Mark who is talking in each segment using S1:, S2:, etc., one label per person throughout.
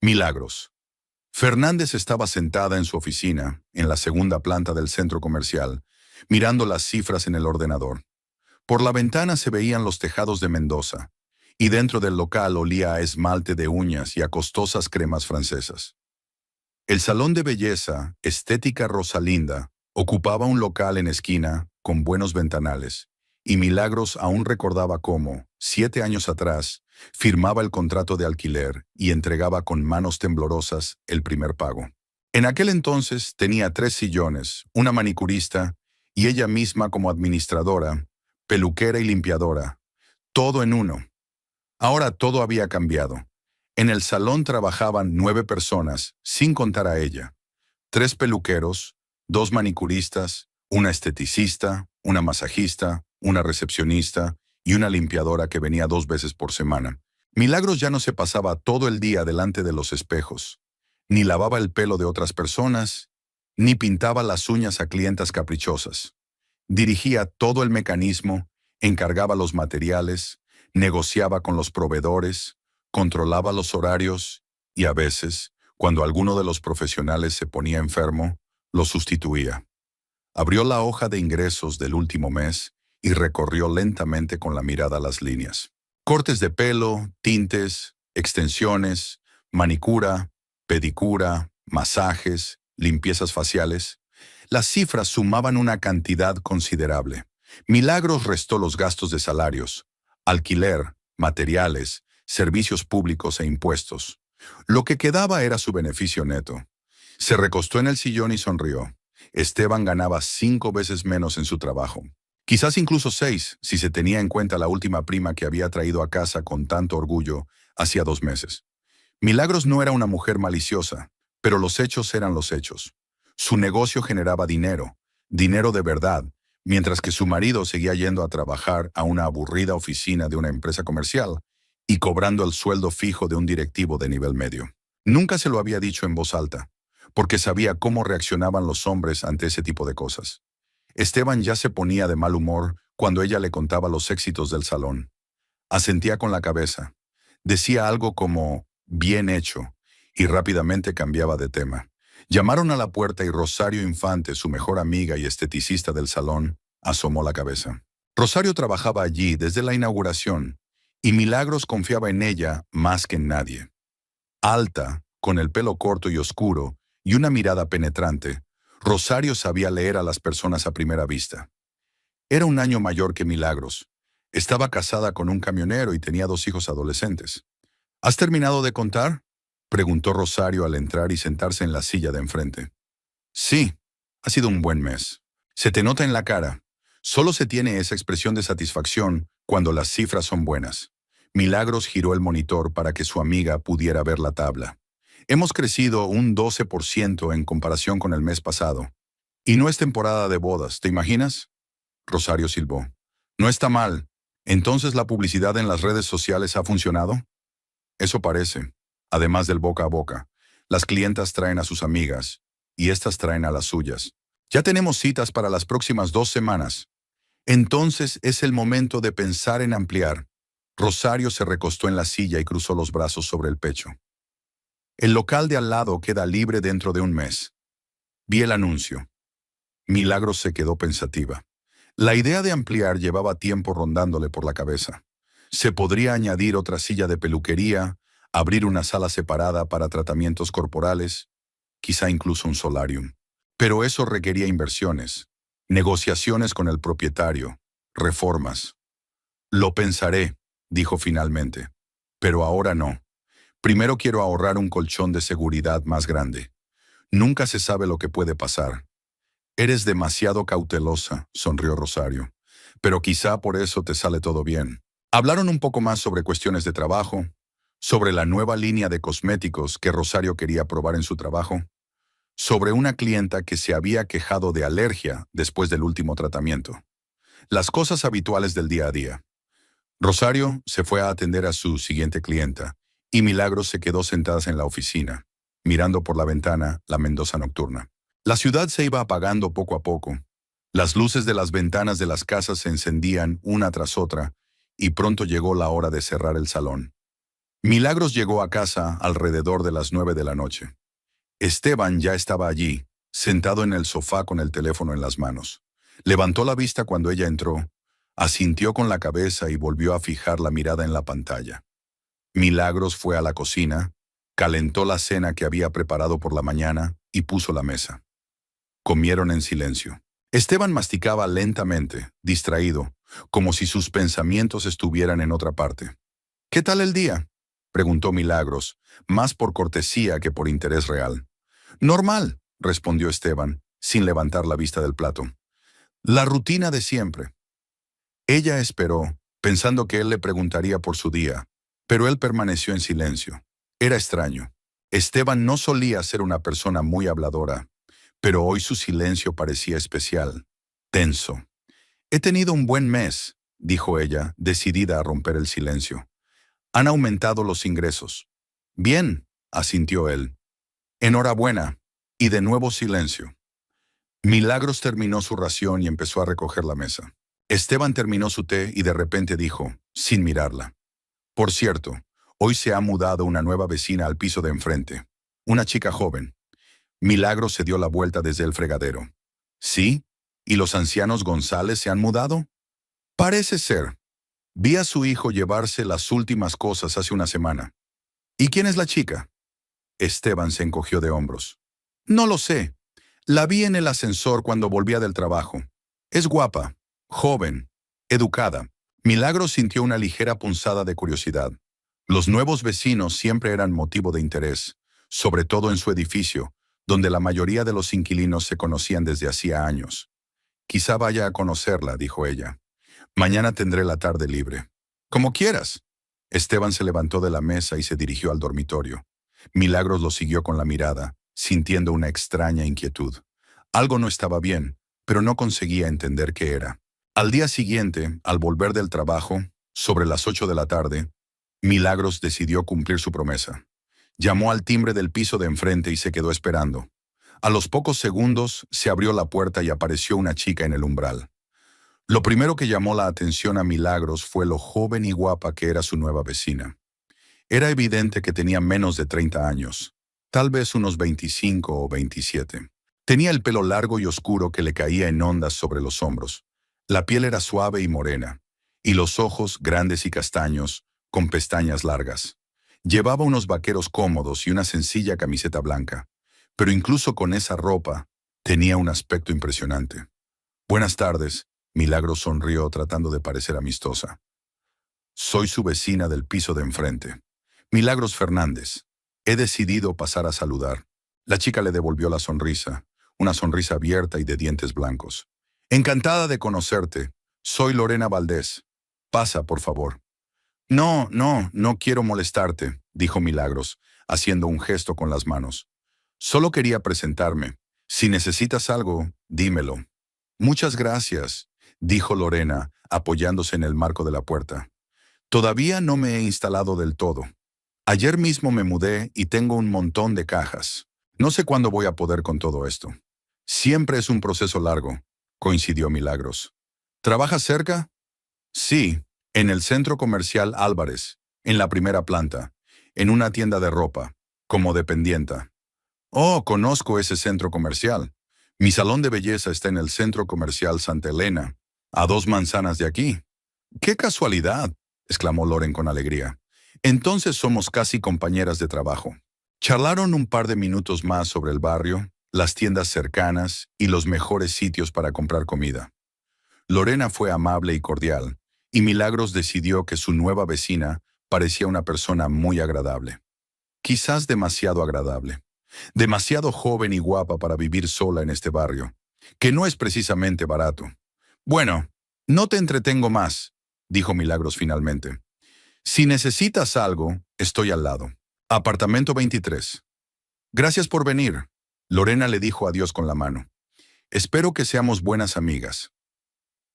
S1: Milagros. Fernández estaba sentada en su oficina, en la segunda planta del centro comercial, mirando las cifras en el ordenador. Por la ventana se veían los tejados de Mendoza, y dentro del local olía a esmalte de uñas y a costosas cremas francesas. El salón de belleza, Estética Rosalinda, ocupaba un local en esquina, con buenos ventanales, y Milagros aún recordaba cómo, 7 años atrás, firmaba el contrato de alquiler y entregaba con manos temblorosas el primer pago. En aquel entonces tenía 3 sillones, una manicurista y ella misma como administradora, peluquera y limpiadora, todo en uno. Ahora todo había cambiado. En el salón trabajaban 9 personas, sin contar a ella. 3 peluqueros, 2 manicuristas, una esteticista, una masajista, una recepcionista y una limpiadora que venía 2 veces por semana. Milagros ya no se pasaba todo el día delante de los espejos, ni lavaba el pelo de otras personas, ni pintaba las uñas a clientas caprichosas. Dirigía todo el mecanismo, encargaba los materiales, negociaba con los proveedores, controlaba los horarios y a veces, cuando alguno de los profesionales se ponía enfermo, lo sustituía. Abrió la hoja de ingresos del último mes y recorrió lentamente con la mirada las líneas. Cortes de pelo, tintes, extensiones, manicura, pedicura, masajes, limpiezas faciales. Las cifras sumaban una cantidad considerable. Milagros restó los gastos de salarios, alquiler, materiales, servicios públicos e impuestos. Lo que quedaba era su beneficio neto. Se recostó en el sillón y sonrió. Esteban ganaba 5 veces menos en su trabajo. Quizás incluso 6, si se tenía en cuenta la última prima que había traído a casa con tanto orgullo hacía 2 meses. Milagros no era una mujer maliciosa, pero los hechos eran los hechos. Su negocio generaba dinero, dinero de verdad, mientras que su marido seguía yendo a trabajar a una aburrida oficina de una empresa comercial y cobrando el sueldo fijo de un directivo de nivel medio. Nunca se lo había dicho en voz alta, porque sabía cómo reaccionaban los hombres ante ese tipo de cosas. Esteban ya se ponía de mal humor cuando ella le contaba los éxitos del salón. Asentía con la cabeza. Decía algo como, bien hecho, y rápidamente cambiaba de tema. Llamaron a la puerta y Rosario Infante, su mejor amiga y esteticista del salón, asomó la cabeza. Rosario trabajaba allí desde la inauguración, y Milagros confiaba en ella más que en nadie. Alta, con el pelo corto y oscuro, y una mirada penetrante, Rosario sabía leer a las personas a primera vista. Era un año mayor que Milagros. Estaba casada con un camionero y tenía 2 hijos adolescentes. ¿Has terminado de contar?, preguntó Rosario al entrar y sentarse en la silla de enfrente. Sí, ha sido un buen mes. Se te nota en la cara. Solo se tiene esa expresión de satisfacción cuando las cifras son buenas. Milagros giró el monitor para que su amiga pudiera ver la tabla. Hemos crecido un 12% en comparación con el mes pasado. Y no es temporada de bodas, ¿te imaginas? Rosario silbó. No está mal. ¿Entonces la publicidad en las redes sociales ha funcionado? Eso parece. Además del boca a boca. Las clientas traen a sus amigas, y estas traen a las suyas. Ya tenemos citas para las próximas 2 semanas. Entonces es el momento de pensar en ampliar. Rosario se recostó en la silla y cruzó los brazos sobre el pecho. El local de al lado queda libre dentro de un mes. Vi el anuncio. Milagros se quedó pensativa. La idea de ampliar llevaba tiempo rondándole por la cabeza. Se podría añadir otra silla de peluquería, abrir una sala separada para tratamientos corporales, quizá incluso un solarium. Pero eso requería inversiones, negociaciones con el propietario, reformas. Lo pensaré, dijo finalmente, pero ahora no. Primero quiero ahorrar un colchón de seguridad más grande. Nunca se sabe lo que puede pasar. Eres demasiado cautelosa, sonrió Rosario, pero quizá por eso te sale todo bien. Hablaron un poco más sobre cuestiones de trabajo, sobre la nueva línea de cosméticos que Rosario quería probar en su trabajo, sobre una clienta que se había quejado de alergia después del último tratamiento. Las cosas habituales del día a día. Rosario se fue a atender a su siguiente clienta, y Milagros se quedó sentada en la oficina, mirando por la ventana la Mendoza nocturna. La ciudad se iba apagando poco a poco. Las luces de las ventanas de las casas se encendían una tras otra, y pronto llegó la hora de cerrar el salón. Milagros llegó a casa alrededor de las 9 de la noche. Esteban ya estaba allí, sentado en el sofá con el teléfono en las manos. Levantó la vista cuando ella entró, asintió con la cabeza y volvió a fijar la mirada en la pantalla. Milagros fue a la cocina, calentó la cena que había preparado por la mañana y puso la mesa. Comieron en silencio. Esteban masticaba lentamente, distraído, como si sus pensamientos estuvieran en otra parte. ¿Qué tal el día?, preguntó Milagros, más por cortesía que por interés real. Normal, respondió Esteban, sin levantar la vista del plato. La rutina de siempre. Ella esperó, pensando que él le preguntaría por su día, pero él permaneció en silencio. Era extraño. Esteban no solía ser una persona muy habladora, pero hoy su silencio parecía especial, tenso. He tenido un buen mes, dijo ella, decidida a romper el silencio. Han aumentado los ingresos. Bien, asintió él. Enhorabuena. Y de nuevo silencio. Milagros terminó su ración y empezó a recoger la mesa. Esteban terminó su té y de repente dijo, sin mirarla: Por cierto, hoy se ha mudado una nueva vecina al piso de enfrente. Una chica joven. Milagros se dio la vuelta desde el fregadero. ¿Sí? ¿Y los ancianos González se han mudado? Parece ser. Vi a su hijo llevarse las últimas cosas hace una semana. ¿Y quién es la chica? Esteban se encogió de hombros. No lo sé. La vi en el ascensor cuando volvía del trabajo. Es guapa, joven, educada. Milagros sintió una ligera punzada de curiosidad. Los nuevos vecinos siempre eran motivo de interés, sobre todo en su edificio, donde la mayoría de los inquilinos se conocían desde hacía años. Quizá vaya a conocerla, dijo ella. Mañana tendré la tarde libre. Como quieras. Esteban se levantó de la mesa y se dirigió al dormitorio. Milagros lo siguió con la mirada, sintiendo una extraña inquietud. Algo no estaba bien, pero no conseguía entender qué era. Al día siguiente, al volver del trabajo, sobre las 8 de la tarde, Milagros decidió cumplir su promesa. Llamó al timbre del piso de enfrente y se quedó esperando. A los pocos segundos, se abrió la puerta y apareció una chica en el umbral. Lo primero que llamó la atención a Milagros fue lo joven y guapa que era su nueva vecina. Era evidente que tenía menos de 30 años, tal vez unos 25 o 27. Tenía el pelo largo y oscuro que le caía en ondas sobre los hombros. La piel era suave y morena, y los ojos grandes y castaños, con pestañas largas. Llevaba unos vaqueros cómodos y una sencilla camiseta blanca, pero incluso con esa ropa, tenía un aspecto impresionante. Buenas tardes. Milagros sonrió tratando de parecer amistosa. Soy su vecina del piso de enfrente. Milagros Fernández. He decidido pasar a saludar. La chica le devolvió la sonrisa, una sonrisa abierta y de dientes blancos. Encantada de conocerte. Soy Lorena Valdés. Pasa, por favor. No quiero molestarte, dijo Milagros, haciendo un gesto con las manos. Solo quería presentarme. Si necesitas algo, dímelo. Muchas gracias, dijo Lorena, apoyándose en el marco de la puerta. Todavía no me he instalado del todo. Ayer mismo me mudé y tengo un montón de cajas. No sé cuándo voy a poder con todo esto. Siempre es un proceso largo, coincidió Milagros. ¿Trabajas cerca? Sí, en el centro comercial Álvarez, en la primera planta, en una tienda de ropa, como dependienta. Oh, conozco ese centro comercial. Mi salón de belleza está en el centro comercial Santa Elena, a 2 manzanas de aquí. ¡Qué casualidad!, exclamó Loren con alegría. Entonces somos casi compañeras de trabajo. Charlaron un par de minutos más sobre el barrio, las tiendas cercanas y los mejores sitios para comprar comida. Lorena fue amable y cordial, y Milagros decidió que su nueva vecina parecía una persona muy agradable. Quizás demasiado agradable. Demasiado joven y guapa para vivir sola en este barrio, que no es precisamente barato. Bueno, no te entretengo más, dijo Milagros finalmente. Si necesitas algo, estoy al lado. Apartamento 23. Gracias por venir. Lorena le dijo adiós con la mano. Espero que seamos buenas amigas.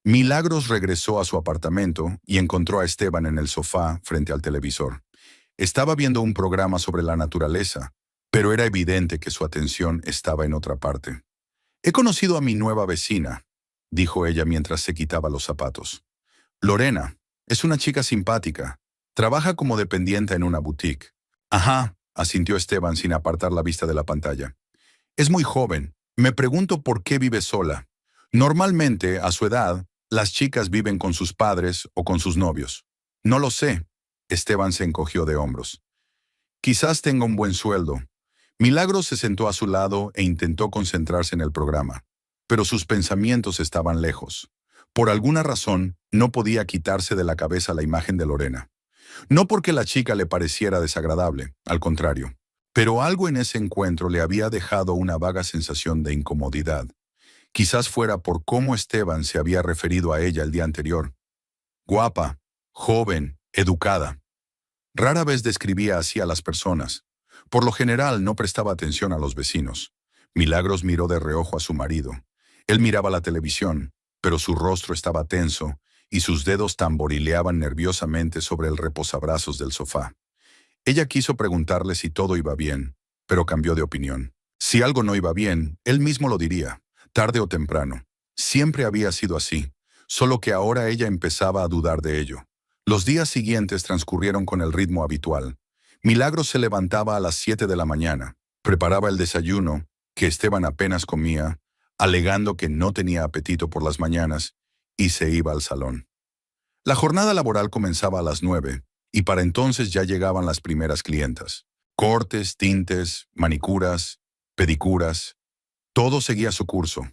S1: Milagros regresó a su apartamento y encontró a Esteban en el sofá frente al televisor. Estaba viendo un programa sobre la naturaleza, pero era evidente que su atención estaba en otra parte. He conocido a mi nueva vecina, dijo ella mientras se quitaba los zapatos. Lorena, es una chica simpática. Trabaja como dependiente en una boutique. Ajá, asintió Esteban sin apartar la vista de la pantalla. Es muy joven. Me pregunto por qué vive sola. Normalmente, a su edad, las chicas viven con sus padres o con sus novios. No lo sé. Esteban se encogió de hombros. Quizás tenga un buen sueldo. Milagros se sentó a su lado e intentó concentrarse en el programa, pero sus pensamientos estaban lejos. Por alguna razón, no podía quitarse de la cabeza la imagen de Lorena. No porque la chica le pareciera desagradable, al contrario, pero algo en ese encuentro le había dejado una vaga sensación de incomodidad. Quizás fuera por cómo Esteban se había referido a ella el día anterior. Guapa, joven, educada. Rara vez describía así a las personas. Por lo general no prestaba atención a los vecinos. Milagros miró de reojo a su marido. Él miraba la televisión, pero su rostro estaba tenso y sus dedos tamborileaban nerviosamente sobre el reposabrazos del sofá. Ella quiso preguntarle si todo iba bien, pero cambió de opinión. Si algo no iba bien, él mismo lo diría, tarde o temprano. Siempre había sido así, solo que ahora ella empezaba a dudar de ello. Los días siguientes transcurrieron con el ritmo habitual. Milagros se levantaba a las 7 de la mañana, preparaba el desayuno, que Esteban apenas comía, alegando que no tenía apetito por las mañanas, y se iba al salón. La jornada laboral comenzaba a las 9, y para entonces ya llegaban las primeras clientas. Cortes, tintes, manicuras, pedicuras, todo seguía su curso.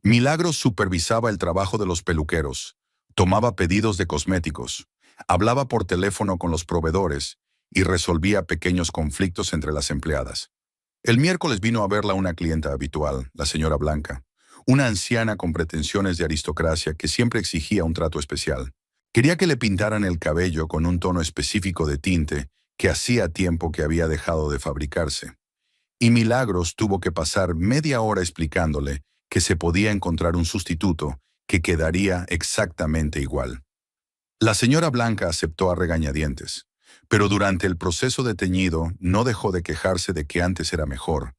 S1: Milagros supervisaba el trabajo de los peluqueros, tomaba pedidos de cosméticos, hablaba por teléfono con los proveedores y resolvía pequeños conflictos entre las empleadas. El miércoles vino a verla una clienta habitual, la señora Blanca, una anciana con pretensiones de aristocracia que siempre exigía un trato especial. Quería que le pintaran el cabello con un tono específico de tinte que hacía tiempo que había dejado de fabricarse. Y Milagros tuvo que pasar media hora explicándole que se podía encontrar un sustituto que quedaría exactamente igual. La señora Blanca aceptó a regañadientes, pero durante el proceso de teñido no dejó de quejarse de que antes era mejor,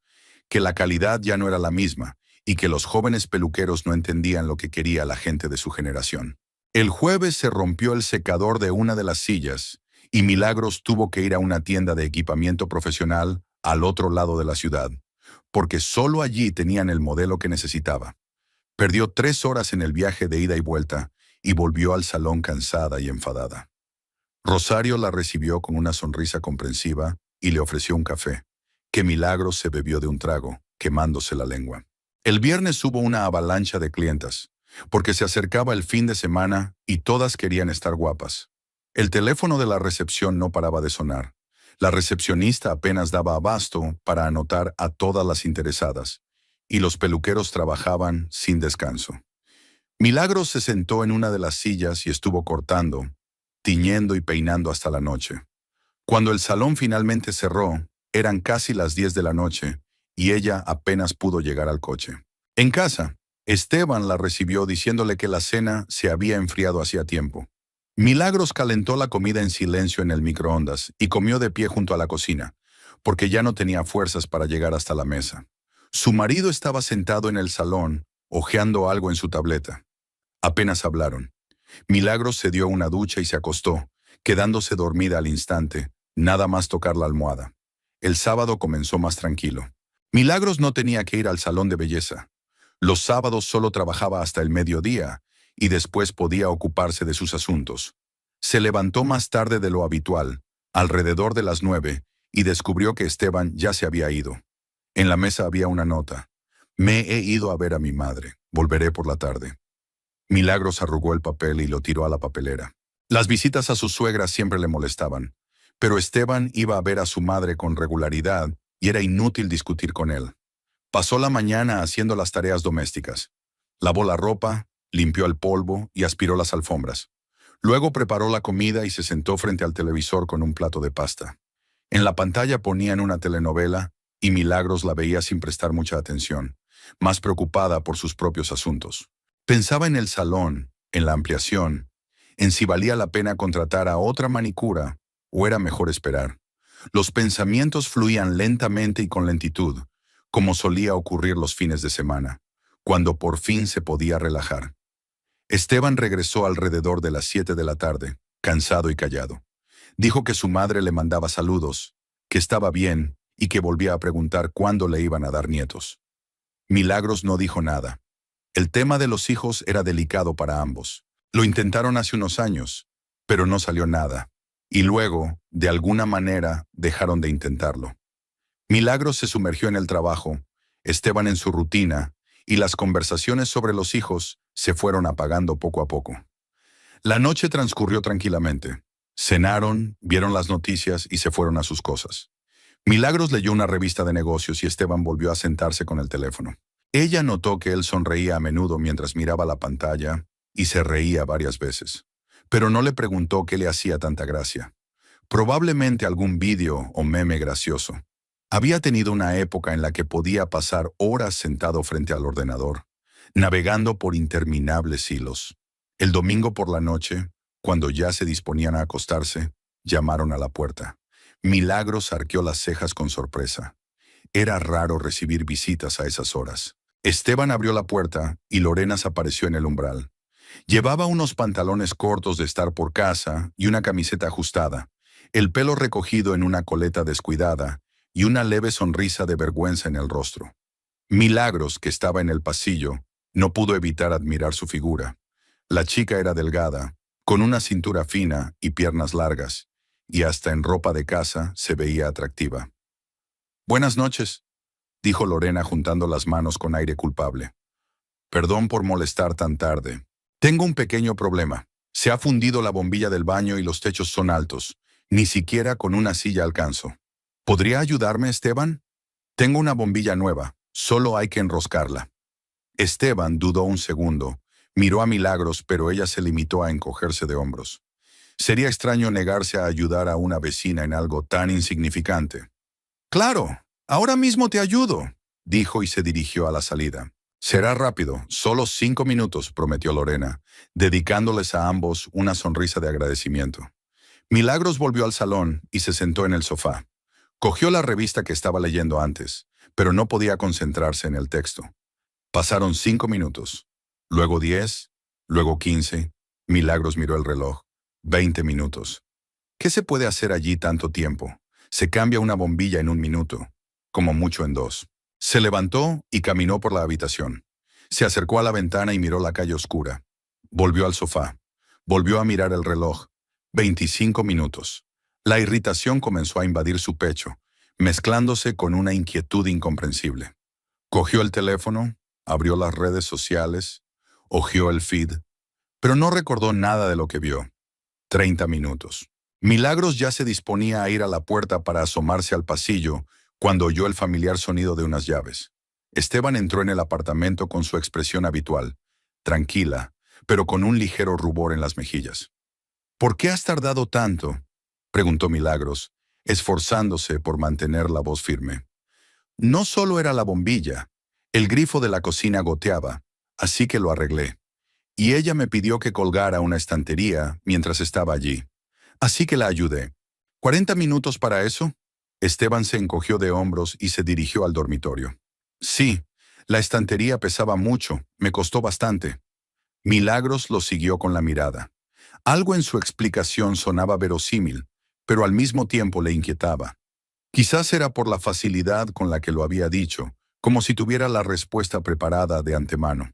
S1: que la calidad ya no era la misma y que los jóvenes peluqueros no entendían lo que quería la gente de su generación. El jueves se rompió el secador de una de las sillas y Milagros tuvo que ir a una tienda de equipamiento profesional al otro lado de la ciudad, porque solo allí tenían el modelo que necesitaba. Perdió 3 horas en el viaje de ida y vuelta y volvió al salón cansada y enfadada. Rosario la recibió con una sonrisa comprensiva y le ofreció un café, que Milagros se bebió de un trago, quemándose la lengua. El viernes hubo una avalancha de clientas, porque se acercaba el fin de semana y todas querían estar guapas. El teléfono de la recepción no paraba de sonar. La recepcionista apenas daba abasto para anotar a todas las interesadas, y los peluqueros trabajaban sin descanso. Milagros se sentó en una de las sillas y estuvo cortando, tiñendo y peinando hasta la noche. Cuando el salón finalmente cerró, eran casi las 10 de la noche, y ella apenas pudo llegar al coche. En casa, Esteban la recibió diciéndole que la cena se había enfriado hacía tiempo. Milagros calentó la comida en silencio en el microondas y comió de pie junto a la cocina, porque ya no tenía fuerzas para llegar hasta la mesa. Su marido estaba sentado en el salón, hojeando algo en su tableta. Apenas hablaron. Milagros se dio una ducha y se acostó, quedándose dormida al instante, nada más tocar la almohada. El sábado comenzó más tranquilo. Milagros no tenía que ir al salón de belleza. Los sábados solo trabajaba hasta el mediodía y después podía ocuparse de sus asuntos. Se levantó más tarde de lo habitual, alrededor de las 9, y descubrió que Esteban ya se había ido. En la mesa había una nota. Me he ido a ver a mi madre. Volveré por la tarde. Milagros arrugó el papel y lo tiró a la papelera. Las visitas a su suegra siempre le molestaban, pero Esteban iba a ver a su madre con regularidad y era inútil discutir con él. Pasó la mañana haciendo las tareas domésticas. Lavó la ropa, limpió el polvo y aspiró las alfombras. Luego preparó la comida y se sentó frente al televisor con un plato de pasta. En la pantalla ponían una telenovela y Milagros la veía sin prestar mucha atención, más preocupada por sus propios asuntos. Pensaba en el salón, en la ampliación, en si valía la pena contratar a otra manicura o era mejor esperar. Los pensamientos fluían lentamente y con lentitud, como solía ocurrir los fines de semana, cuando por fin se podía relajar. Esteban regresó alrededor de las 7 de la tarde, cansado y callado. Dijo que su madre le mandaba saludos, que estaba bien y que volvía a preguntar cuándo le iban a dar nietos. Milagros no dijo nada. El tema de los hijos era delicado para ambos. Lo intentaron hace unos años, pero no salió nada. Y luego, de alguna manera, dejaron de intentarlo. Milagros se sumergió en el trabajo, Esteban en su rutina, y las conversaciones sobre los hijos se fueron apagando poco a poco. La noche transcurrió tranquilamente. Cenaron, vieron las noticias y se fueron a sus cosas. Milagros leyó una revista de negocios y Esteban volvió a sentarse con el teléfono. Ella notó que él sonreía a menudo mientras miraba la pantalla y se reía varias veces. Pero no le preguntó qué le hacía tanta gracia. Probablemente algún vídeo o meme gracioso. Había tenido una época en la que podía pasar horas sentado frente al ordenador, navegando por interminables hilos. El domingo por la noche, cuando ya se disponían a acostarse, llamaron a la puerta. Milagros arqueó las cejas con sorpresa. Era raro recibir visitas a esas horas. Esteban abrió la puerta y Lorena apareció en el umbral. Llevaba unos pantalones cortos de estar por casa y una camiseta ajustada, el pelo recogido en una coleta descuidada y una leve sonrisa de vergüenza en el rostro. Milagros, que estaba en el pasillo, no pudo evitar admirar su figura. La chica era delgada, con una cintura fina y piernas largas, y hasta en ropa de casa se veía atractiva. «Buenas noches», dijo Lorena juntando las manos con aire culpable. «Perdón por molestar tan tarde. Tengo un pequeño problema. Se ha fundido la bombilla del baño y los techos son altos. Ni siquiera con una silla alcanzo. ¿Podría ayudarme, Esteban? Tengo una bombilla nueva. Solo hay que enroscarla». Esteban dudó un segundo. Miró a Milagros, pero ella se limitó a encogerse de hombros. Sería extraño negarse a ayudar a una vecina en algo tan insignificante. «Claro, ahora mismo te ayudo», dijo y se dirigió a la salida. «Será rápido, solo 5 minutos», prometió Lorena, dedicándoles a ambos una sonrisa de agradecimiento. Milagros volvió al salón y se sentó en el sofá. Cogió la revista que estaba leyendo antes, pero no podía concentrarse en el texto. Pasaron 5 minutos, luego 10, luego 15. Milagros miró el reloj. 20 minutos. ¿Qué se puede hacer allí tanto tiempo? Se cambia una bombilla en 1 minuto, como mucho en 2. Se levantó y caminó por la habitación. Se acercó a la ventana y miró la calle oscura. Volvió al sofá. Volvió a mirar el reloj. 25 minutos. La irritación comenzó a invadir su pecho, mezclándose con una inquietud incomprensible. Cogió el teléfono, abrió las redes sociales, hojeó el feed, pero no recordó nada de lo que vio. 30 minutos. Milagros ya se disponía a ir a la puerta para asomarse al pasillo cuando oyó el familiar sonido de unas llaves. Esteban entró en el apartamento con su expresión habitual, tranquila, pero con un ligero rubor en las mejillas. «¿Por qué has tardado tanto?», preguntó Milagros, esforzándose por mantener la voz firme. «No solo era la bombilla, el grifo de la cocina goteaba, así que lo arreglé. Y ella me pidió que colgara una estantería mientras estaba allí. Así que la ayudé. ¿40 minutos para eso?». Esteban se encogió de hombros y se dirigió al dormitorio. «Sí, la estantería pesaba mucho, me costó bastante». Milagros lo siguió con la mirada. Algo en su explicación sonaba verosímil, pero al mismo tiempo le inquietaba. Quizás era por la facilidad con la que lo había dicho, como si tuviera la respuesta preparada de antemano.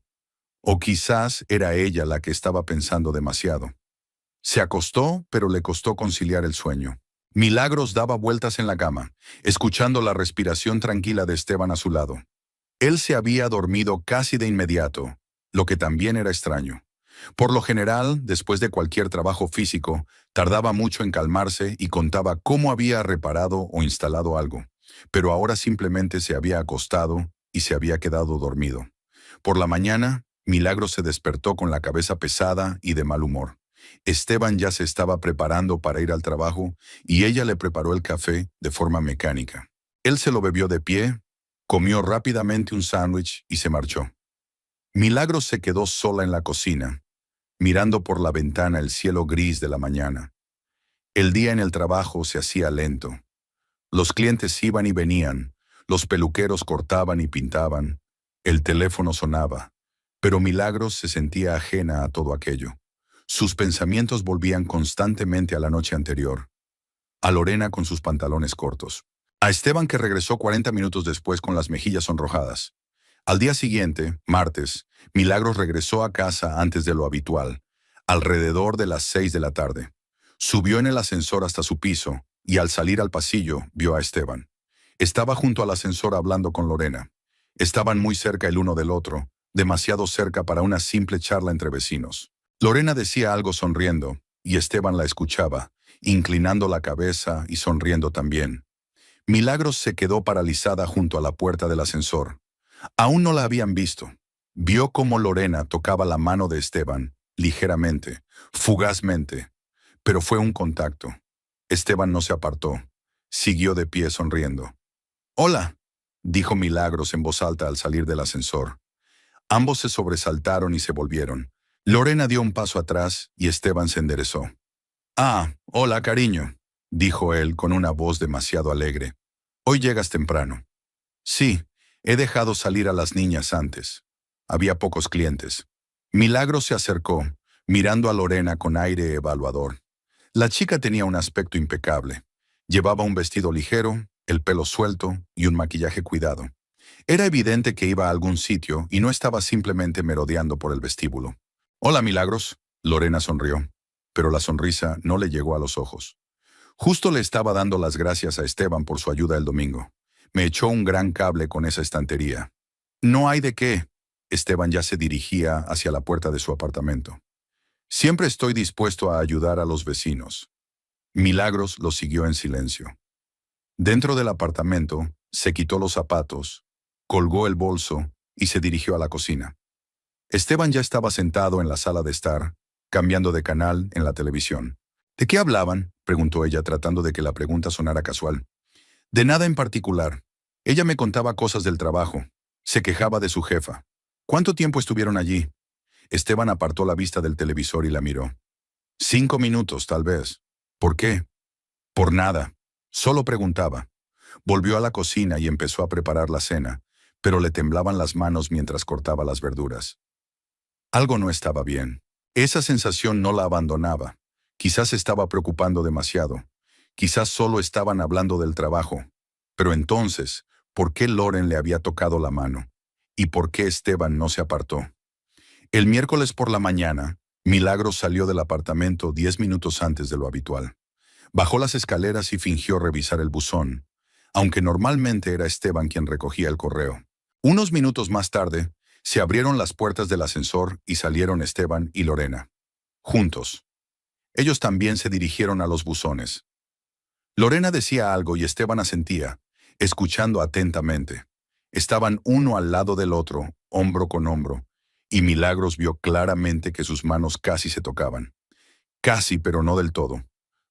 S1: O quizás era ella la que estaba pensando demasiado. Se acostó, pero le costó conciliar el sueño. Milagros daba vueltas en la cama, escuchando la respiración tranquila de Esteban a su lado. Él se había dormido casi de inmediato, lo que también era extraño. Por lo general, después de cualquier trabajo físico, tardaba mucho en calmarse y contaba cómo había reparado o instalado algo, pero ahora simplemente se había acostado y se había quedado dormido. Por la mañana, Milagros se despertó con la cabeza pesada y de mal humor. Esteban ya se estaba preparando para ir al trabajo y ella le preparó el café de forma mecánica. Él se lo bebió de pie, comió rápidamente un sándwich y se marchó. Milagros se quedó sola en la cocina, mirando por la ventana el cielo gris de la mañana. El día en el trabajo se hacía lento. Los clientes iban y venían, los peluqueros cortaban y pintaban, el teléfono sonaba, pero Milagros se sentía ajena a todo aquello. Sus pensamientos volvían constantemente a la noche anterior. a Lorena con sus pantalones cortos, a Esteban que regresó 40 minutos después con las mejillas sonrojadas. Al día siguiente, martes, Milagros regresó a casa antes de lo habitual, alrededor de las 6 de la tarde. Subió en el ascensor hasta su piso y al salir al pasillo vio a Esteban. Estaba junto al ascensor hablando con Lorena. Estaban muy cerca el uno del otro, demasiado cerca para una simple charla entre vecinos. Lorena decía algo sonriendo, y Esteban la escuchaba, inclinando la cabeza y sonriendo también. Milagros se quedó paralizada junto a la puerta del ascensor. Aún no la habían visto. Vio cómo Lorena tocaba la mano de Esteban, ligeramente, fugazmente, pero fue un contacto. Esteban no se apartó. Siguió de pie sonriendo. «Hola», dijo Milagros en voz alta al salir del ascensor. Ambos se sobresaltaron y se volvieron. Lorena dio un paso atrás y Esteban se enderezó. «Ah, hola, cariño», dijo él con una voz demasiado alegre. «Hoy llegas temprano». «Sí, he dejado salir a las niñas antes». Había pocos clientes. Milagros se acercó, mirando a Lorena con aire evaluador. La chica tenía un aspecto impecable. Llevaba un vestido ligero, el pelo suelto y un maquillaje cuidado. Era evidente que iba a algún sitio y no estaba simplemente merodeando por el vestíbulo. «Hola, Milagros», Lorena sonrió, pero la sonrisa no le llegó a los ojos. Justo le estaba dando las gracias a Esteban por su ayuda el domingo. Me echó un gran cable con esa estantería. «No hay de qué». Esteban ya se dirigía hacia la puerta de su apartamento. «Siempre estoy dispuesto a ayudar a los vecinos». Milagros lo siguió en silencio. Dentro del apartamento, se quitó los zapatos, colgó el bolso y se dirigió a la cocina. Esteban ya estaba sentado en la sala de estar, cambiando de canal en la televisión. «¿De qué hablaban?», preguntó ella tratando de que la pregunta sonara casual. «De nada en particular. Ella me contaba cosas del trabajo. Se quejaba de su jefa». «¿Cuánto tiempo estuvieron allí?». Esteban apartó la vista del televisor y la miró. «5 minutos, tal vez». «¿Por qué?». «Por nada. Solo preguntaba». Volvió a la cocina y empezó a preparar la cena, pero le temblaban las manos mientras cortaba las verduras. Algo no estaba bien. Esa sensación no la abandonaba. Quizás estaba preocupando demasiado. Quizás solo estaban hablando del trabajo. Pero entonces, ¿por qué Loren le había tocado la mano? ¿Y por qué Esteban no se apartó? El miércoles por la mañana, Milagros salió del apartamento 10 minutos antes de lo habitual. Bajó las escaleras y fingió revisar el buzón, aunque normalmente era Esteban quien recogía el correo. Unos minutos más tarde, se abrieron las puertas del ascensor y salieron Esteban y Lorena. Juntos. Ellos también se dirigieron a los buzones. Lorena decía algo y Esteban asentía, escuchando atentamente. Estaban uno al lado del otro, hombro con hombro, y Milagros vio claramente que sus manos casi se tocaban. Casi, pero no del todo.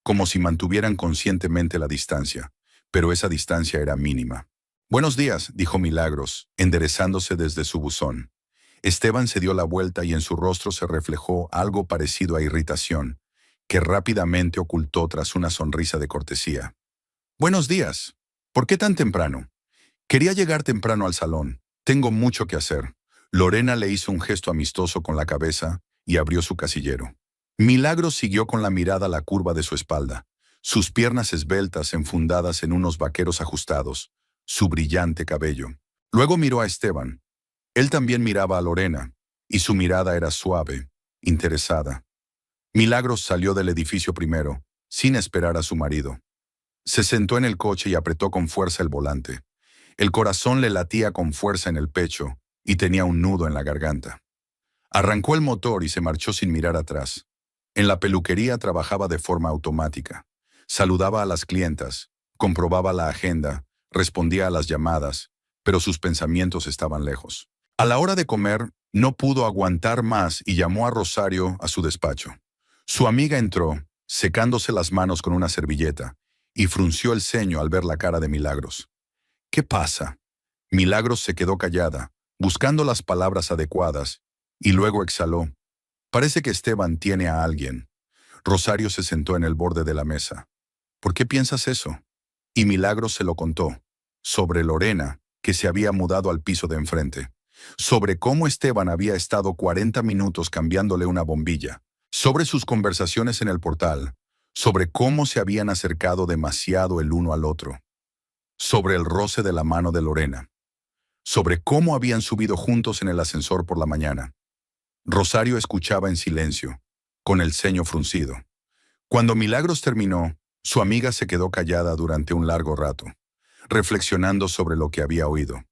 S1: Como si mantuvieran conscientemente la distancia, pero esa distancia era mínima. «Buenos días», dijo Milagros, enderezándose desde su buzón. Esteban se dio la vuelta y en su rostro se reflejó algo parecido a irritación, que rápidamente ocultó tras una sonrisa de cortesía. «Buenos días. ¿Por qué tan temprano?» «Quería llegar temprano al salón. Tengo mucho que hacer». Lorena le hizo un gesto amistoso con la cabeza y abrió su casillero. Milagros siguió con la mirada la curva de su espalda, sus piernas esbeltas enfundadas en unos vaqueros ajustados, su brillante cabello. Luego miró a Esteban. Él también miraba a Lorena, y su mirada era suave, interesada. Milagros salió del edificio primero, sin esperar a su marido. Se sentó en el coche y apretó con fuerza el volante. El corazón le latía con fuerza en el pecho y tenía un nudo en la garganta. Arrancó el motor y se marchó sin mirar atrás. En la peluquería trabajaba de forma automática. Saludaba a las clientas, comprobaba la agenda, respondía a las llamadas, pero sus pensamientos estaban lejos. A la hora de comer, no pudo aguantar más y llamó a Rosario a su despacho. Su amiga entró, secándose las manos con una servilleta, y frunció el ceño al ver la cara de Milagros. «¿Qué pasa?». Milagros se quedó callada, buscando las palabras adecuadas, y luego exhaló. «Parece que Esteban tiene a alguien». Rosario se sentó en el borde de la mesa. «¿Por qué piensas eso?». Y Milagros se lo contó, sobre Lorena, que se había mudado al piso de enfrente, sobre cómo Esteban había estado 40 minutos cambiándole una bombilla, sobre sus conversaciones en el portal, sobre cómo se habían acercado demasiado el uno al otro, sobre el roce de la mano de Lorena, sobre cómo habían subido juntos en el ascensor por la mañana. Rosario escuchaba en silencio, con el ceño fruncido. Cuando Milagros terminó, su amiga se quedó callada durante un largo rato, reflexionando sobre lo que había oído.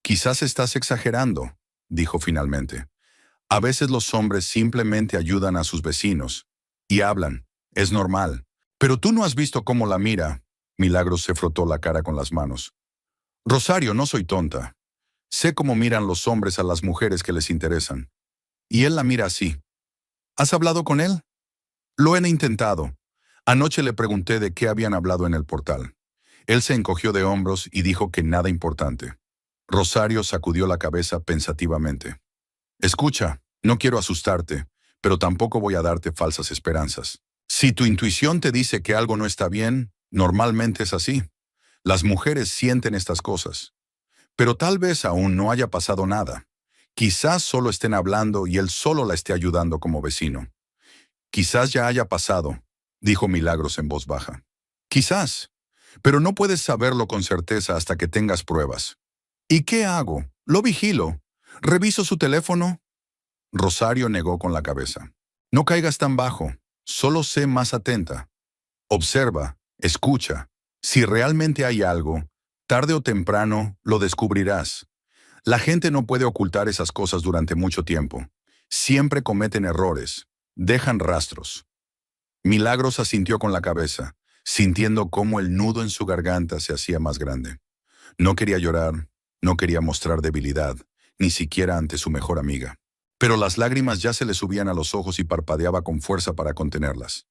S1: «Quizás estás exagerando», dijo finalmente. «A veces los hombres simplemente ayudan a sus vecinos y hablan. Es normal. Pero tú no has visto cómo la mira». Milagros se frotó la cara con las manos. «Rosario, no soy tonta. Sé cómo miran los hombres a las mujeres que les interesan. Y él la mira así. ¿Has hablado con él?» «Lo he intentado. Anoche le pregunté de qué habían hablado en el portal. Él se encogió de hombros y dijo que nada importante». Rosario sacudió la cabeza pensativamente. «Escucha, no quiero asustarte, pero tampoco voy a darte falsas esperanzas. Si tu intuición te dice que algo no está bien, normalmente es así. Las mujeres sienten estas cosas. Pero tal vez aún no haya pasado nada. Quizás solo estén hablando y él solo la esté ayudando como vecino. Quizás ya haya pasado», dijo Milagros en voz baja. «Quizás, pero no puedes saberlo con certeza hasta que tengas pruebas». «¿Y qué hago? Lo vigilo. ¿Reviso su teléfono?» Rosario negó con la cabeza. «No caigas tan bajo. Solo sé más atenta. Observa, escucha. Si realmente hay algo, tarde o temprano lo descubrirás. La gente no puede ocultar esas cosas durante mucho tiempo. Siempre cometen errores. Dejan rastros». Milagros asintió con la cabeza, sintiendo cómo el nudo en su garganta se hacía más grande. No quería llorar, no quería mostrar debilidad, ni siquiera ante su mejor amiga. Pero las lágrimas ya se le subían a los ojos y parpadeaba con fuerza para contenerlas.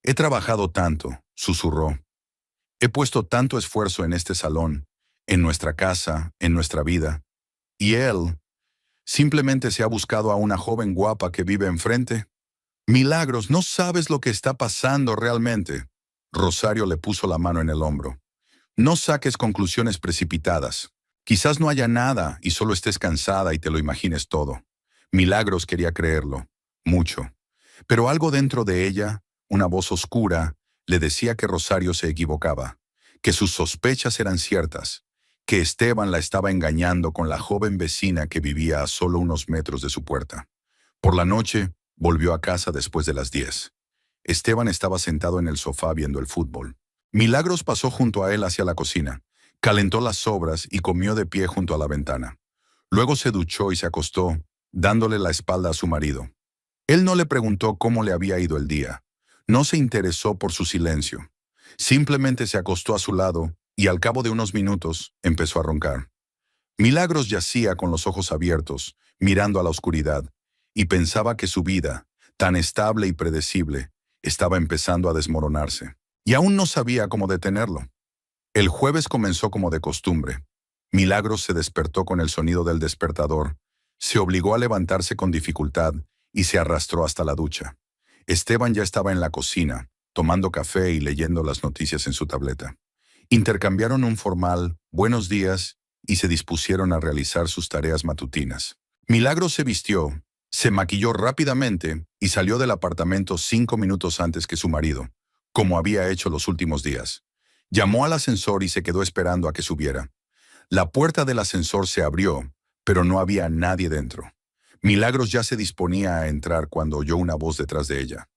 S1: «He trabajado tanto», susurró. «He puesto tanto esfuerzo en este salón, en nuestra casa, en nuestra vida. Y él simplemente se ha buscado a una joven guapa que vive enfrente». «Milagros, no sabes lo que está pasando realmente». Rosario le puso la mano en el hombro. «No saques conclusiones precipitadas. Quizás no haya nada y solo estés cansada y te lo imagines todo». Milagros quería creerlo, mucho. Pero algo dentro de ella, una voz oscura, le decía que Rosario se equivocaba, que sus sospechas eran ciertas, que Esteban la estaba engañando con la joven vecina que vivía a solo unos metros de su puerta. Por la noche, volvió a casa después de las 10. Esteban estaba sentado en el sofá viendo el fútbol. Milagros pasó junto a él hacia la cocina, calentó las sobras y comió de pie junto a la ventana. Luego se duchó y se acostó, dándole la espalda a su marido. Él no le preguntó cómo le había ido el día. No se interesó por su silencio. Simplemente se acostó a su lado y al cabo de unos minutos empezó a roncar. Milagros yacía con los ojos abiertos, mirando a la oscuridad, y pensaba que su vida, tan estable y predecible, estaba empezando a desmoronarse. Y aún no sabía cómo detenerlo. El jueves comenzó como de costumbre. Milagros se despertó con el sonido del despertador, se obligó a levantarse con dificultad y se arrastró hasta la ducha. Esteban ya estaba en la cocina, tomando café y leyendo las noticias en su tableta. Intercambiaron un formal «buenos días» y se dispusieron a realizar sus tareas matutinas. Milagros se vistió, se maquilló rápidamente y salió del apartamento 5 minutos antes que su marido, como había hecho los últimos días. Llamó al ascensor y se quedó esperando a que subiera. La puerta del ascensor se abrió, pero no había nadie dentro. Milagros ya se disponía a entrar cuando oyó una voz detrás de ella.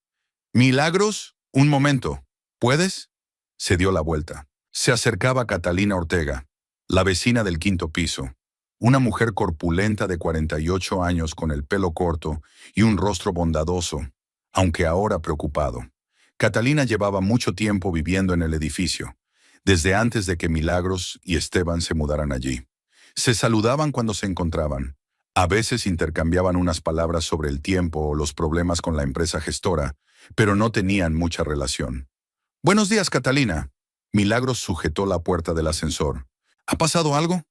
S1: «Milagros, un momento. ¿Puedes?». Se dio la vuelta. Se acercaba Catalina Ortega, la vecina del 5.º piso, una mujer corpulenta de 48 años con el pelo corto y un rostro bondadoso, aunque ahora preocupado. Catalina llevaba mucho tiempo viviendo en el edificio, desde antes de que Milagros y Esteban se mudaran allí. Se saludaban cuando se encontraban. A veces intercambiaban unas palabras sobre el tiempo o los problemas con la empresa gestora, pero no tenían mucha relación. «Buenos días, Catalina». Milagros sujetó la puerta del ascensor. «¿Ha pasado algo?».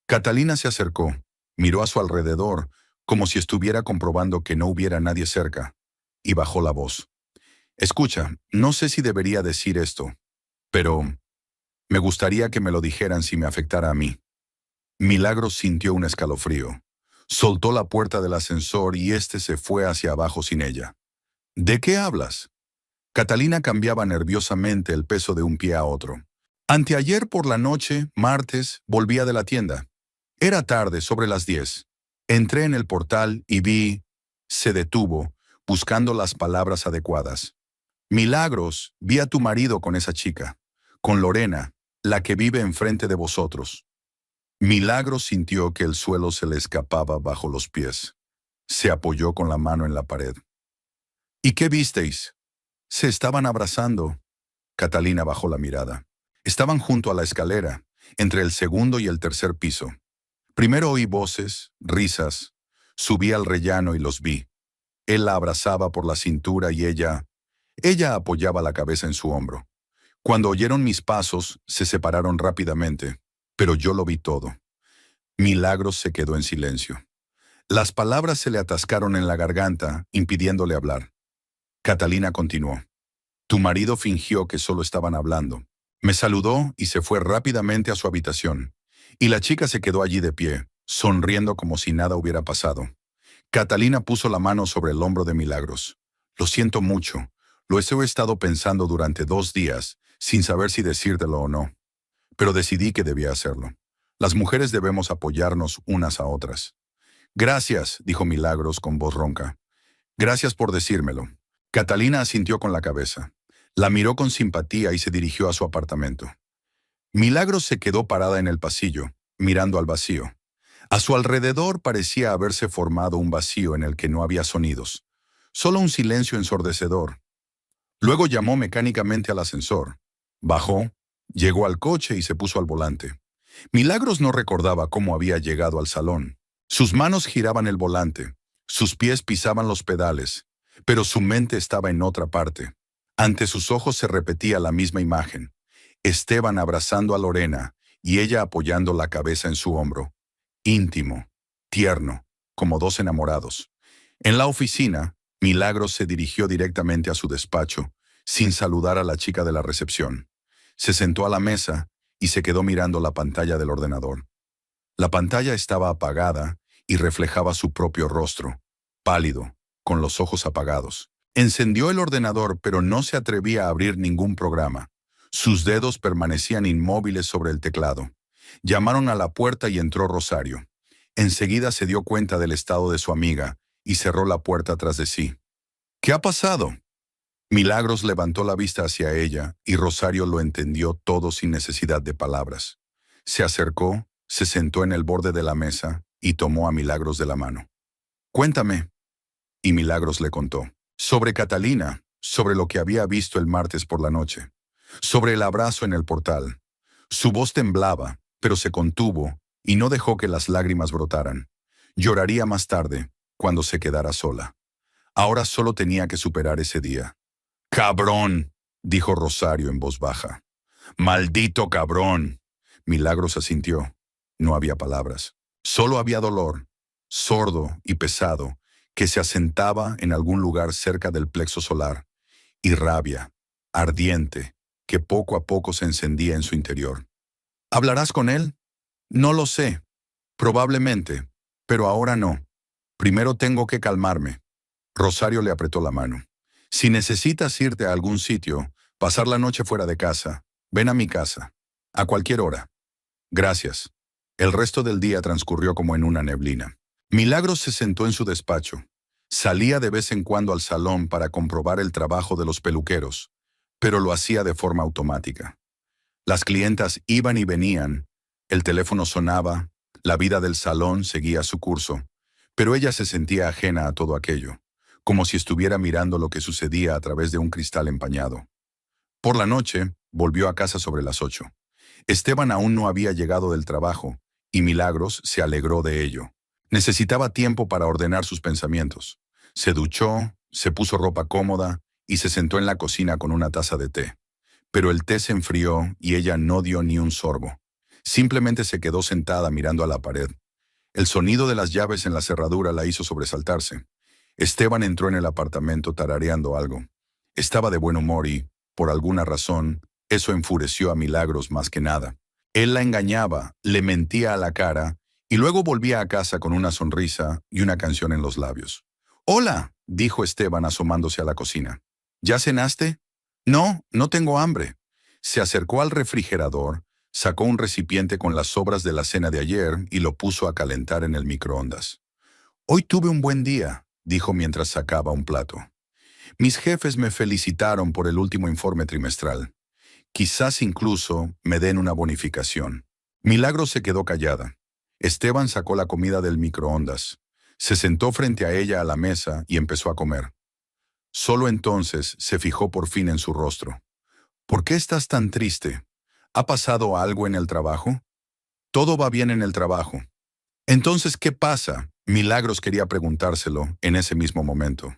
S1: Catalina se acercó, miró a su alrededor, como si estuviera comprobando que no hubiera nadie cerca, y bajó la voz. «Escucha, no sé si debería decir esto, pero me gustaría que me lo dijeran si me afectara a mí». Milagros sintió un escalofrío. Soltó la puerta del ascensor y éste se fue hacia abajo sin ella. «¿De qué hablas?». Catalina cambiaba nerviosamente el peso de un pie a otro. Anteayer por la noche, martes, volvía de la tienda. Era tarde, sobre las 10. Entré en el portal y vi... Se detuvo, buscando las palabras adecuadas. Milagros, vi a tu marido con esa chica, con Lorena, la que vive enfrente de vosotros. Milagros sintió que el suelo se le escapaba bajo los pies. Se apoyó con la mano en la pared. ¿Y qué visteis? Se estaban abrazando. Catalina bajó la mirada. Estaban junto a la escalera, entre el segundo y el tercer piso. Primero oí voces, risas. Subí al rellano y los vi. Él la abrazaba por la cintura y ella apoyaba la cabeza en su hombro. Cuando oyeron mis pasos, se separaron rápidamente, pero yo lo vi todo. Milagros se quedó en silencio. Las palabras se le atascaron en la garganta, impidiéndole hablar. Catalina continuó. Tu marido fingió que solo estaban hablando. Me saludó y se fue rápidamente a su habitación. Y la chica se quedó allí de pie, sonriendo como si nada hubiera pasado. Catalina puso la mano sobre el hombro de Milagros. Lo siento mucho. Lo he estado pensando durante 2 días, sin saber si decírtelo o no. Pero decidí que debía hacerlo. Las mujeres debemos apoyarnos unas a otras. Gracias, dijo Milagros con voz ronca. Gracias por decírmelo. Catalina asintió con la cabeza. La miró con simpatía y se dirigió a su apartamento. Milagros se quedó parada en el pasillo, mirando al vacío. A su alrededor parecía haberse formado un vacío en el que no había sonidos, solo un silencio ensordecedor. Luego llamó mecánicamente al ascensor. Bajó, llegó al coche y se puso al volante. Milagros no recordaba cómo había llegado al salón. Sus manos giraban el volante, sus pies pisaban los pedales, pero su mente estaba en otra parte. Ante sus ojos se repetía la misma imagen. Esteban abrazando a Lorena y ella apoyando la cabeza en su hombro. Íntimo, tierno, como 2 enamorados. En la oficina, Milagros se dirigió directamente a su despacho, sin saludar a la chica de la recepción. Se sentó a la mesa y se quedó mirando la pantalla del ordenador. La pantalla estaba apagada y reflejaba su propio rostro, pálido, con los ojos apagados. Encendió el ordenador, pero no se atrevía a abrir ningún programa. Sus dedos permanecían inmóviles sobre el teclado. Llamaron a la puerta y entró Rosario. Enseguida se dio cuenta del estado de su amiga y cerró la puerta tras de sí. ¿Qué ha pasado? Milagros levantó la vista hacia ella y Rosario lo entendió todo sin necesidad de palabras. Se acercó, se sentó en el borde de la mesa y tomó a Milagros de la mano. Cuéntame. Y Milagros le contó. Sobre Catalina, sobre lo que había visto el martes por la noche, sobre el abrazo en el portal. Su voz temblaba, pero se contuvo y no dejó que las lágrimas brotaran. Lloraría más tarde, cuando se quedara sola. Ahora solo tenía que superar ese día. «¡Cabrón!», dijo Rosario en voz baja. «¡Maldito cabrón!». Milagros asintió. No había palabras. Solo había dolor, sordo y pesado, que se asentaba en algún lugar cerca del plexo solar, y rabia, ardiente, que poco a poco se encendía en su interior. ¿Hablarás con él? No lo sé. Probablemente, pero ahora no. Primero tengo que calmarme. Rosario le apretó la mano. Si necesitas irte a algún sitio, pasar la noche fuera de casa, ven a mi casa. A cualquier hora. Gracias. El resto del día transcurrió como en una neblina. Milagros se sentó en su despacho. Salía de vez en cuando al salón para comprobar el trabajo de los peluqueros, pero lo hacía de forma automática. Las clientas iban y venían, el teléfono sonaba, la vida del salón seguía su curso, pero ella se sentía ajena a todo aquello, como si estuviera mirando lo que sucedía a través de un cristal empañado. Por la noche, volvió a casa sobre las 8. Esteban aún no había llegado del trabajo, y Milagros se alegró de ello. Necesitaba tiempo para ordenar sus pensamientos. Se duchó, se puso ropa cómoda y se sentó en la cocina con una taza de té. Pero el té se enfrió y ella no dio ni un sorbo. Simplemente se quedó sentada mirando a la pared. El sonido de las llaves en la cerradura la hizo sobresaltarse. Esteban entró en el apartamento tarareando algo. Estaba de buen humor y, por alguna razón, eso enfureció a Milagros más que nada. Él la engañaba, le mentía a la cara y luego volvía a casa con una sonrisa y una canción en los labios. «Hola», dijo Esteban asomándose a la cocina. «¿Ya cenaste?». No, no tengo hambre. Se acercó al refrigerador, sacó un recipiente con las sobras de la cena de ayer y lo puso a calentar en el microondas. Hoy tuve un buen día, dijo mientras sacaba un plato. Mis jefes me felicitaron por el último informe trimestral. Quizás incluso me den una bonificación. Milagros se quedó callada. Esteban sacó la comida del microondas. Se sentó frente a ella a la mesa y empezó a comer. Solo entonces se fijó por fin en su rostro. ¿Por qué estás tan triste? ¿Ha pasado algo en el trabajo? Todo va bien en el trabajo. Entonces, ¿qué pasa? Milagros quería preguntárselo en ese mismo momento.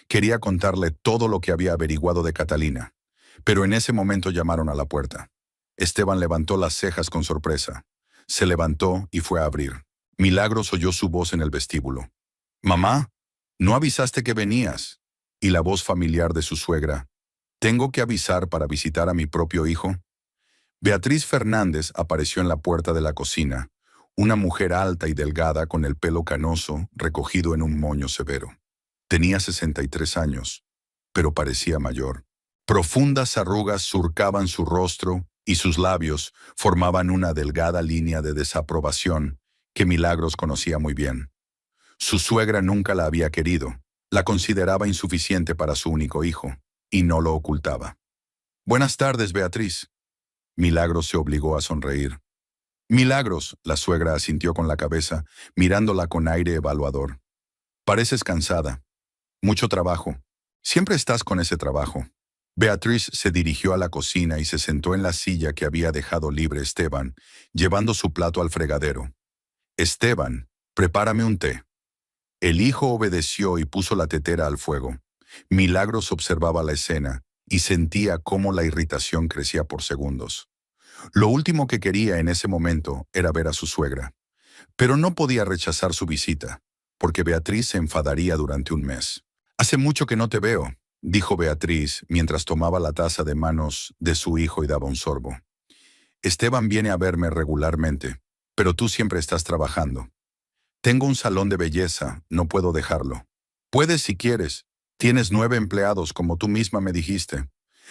S1: Quería contarle todo lo que había averiguado de Catalina. Pero en ese momento llamaron a la puerta. Esteban levantó las cejas con sorpresa. Se levantó y fue a abrir. Milagros oyó su voz en el vestíbulo. «Mamá, ¿no avisaste que venías?» Y la voz familiar de su suegra. «¿Tengo que avisar para visitar a mi propio hijo?» Beatriz Fernández apareció en la puerta de la cocina, una mujer alta y delgada con el pelo canoso recogido en un moño severo. Tenía 63 años, pero parecía mayor. Profundas arrugas surcaban su rostro y sus labios formaban una delgada línea de desaprobación que Milagros conocía muy bien. Su suegra nunca la había querido, la consideraba insuficiente para su único hijo, y no lo ocultaba. «Buenas tardes, Beatriz». Milagros se obligó a sonreír. «Milagros», la suegra asintió con la cabeza, mirándola con aire evaluador. «Pareces cansada. Mucho trabajo. Siempre estás con ese trabajo». Beatriz se dirigió a la cocina y se sentó en la silla que había dejado libre Esteban, llevando su plato al fregadero. «Esteban, prepárame un té». El hijo obedeció y puso la tetera al fuego. Milagros observaba la escena y sentía cómo la irritación crecía por segundos. Lo último que quería en ese momento era ver a su suegra. Pero no podía rechazar su visita, porque Beatriz se enfadaría durante un mes. «Hace mucho que no te veo», dijo Beatriz mientras tomaba la taza de manos de su hijo y daba un sorbo. «Esteban viene a verme regularmente, pero tú siempre estás trabajando. Tengo un salón de belleza, no puedo dejarlo. Puedes si quieres. Tienes 9 empleados, como tú misma me dijiste.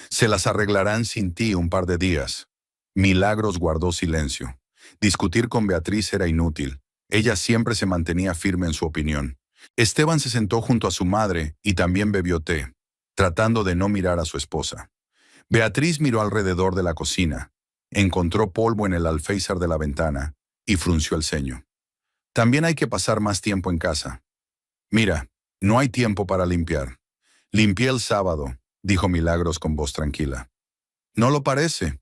S1: Se las arreglarán sin ti un par de días». Milagros guardó silencio. Discutir con Beatriz era inútil. Ella siempre se mantenía firme en su opinión. Esteban se sentó junto a su madre y también bebió té, tratando de no mirar a su esposa. Beatriz miró alrededor de la cocina, encontró polvo en el alféizar de la ventana y frunció el ceño. «También hay que pasar más tiempo en casa». «Mira, no hay tiempo para limpiar. Limpié el sábado», dijo Milagros con voz tranquila. «No lo parece».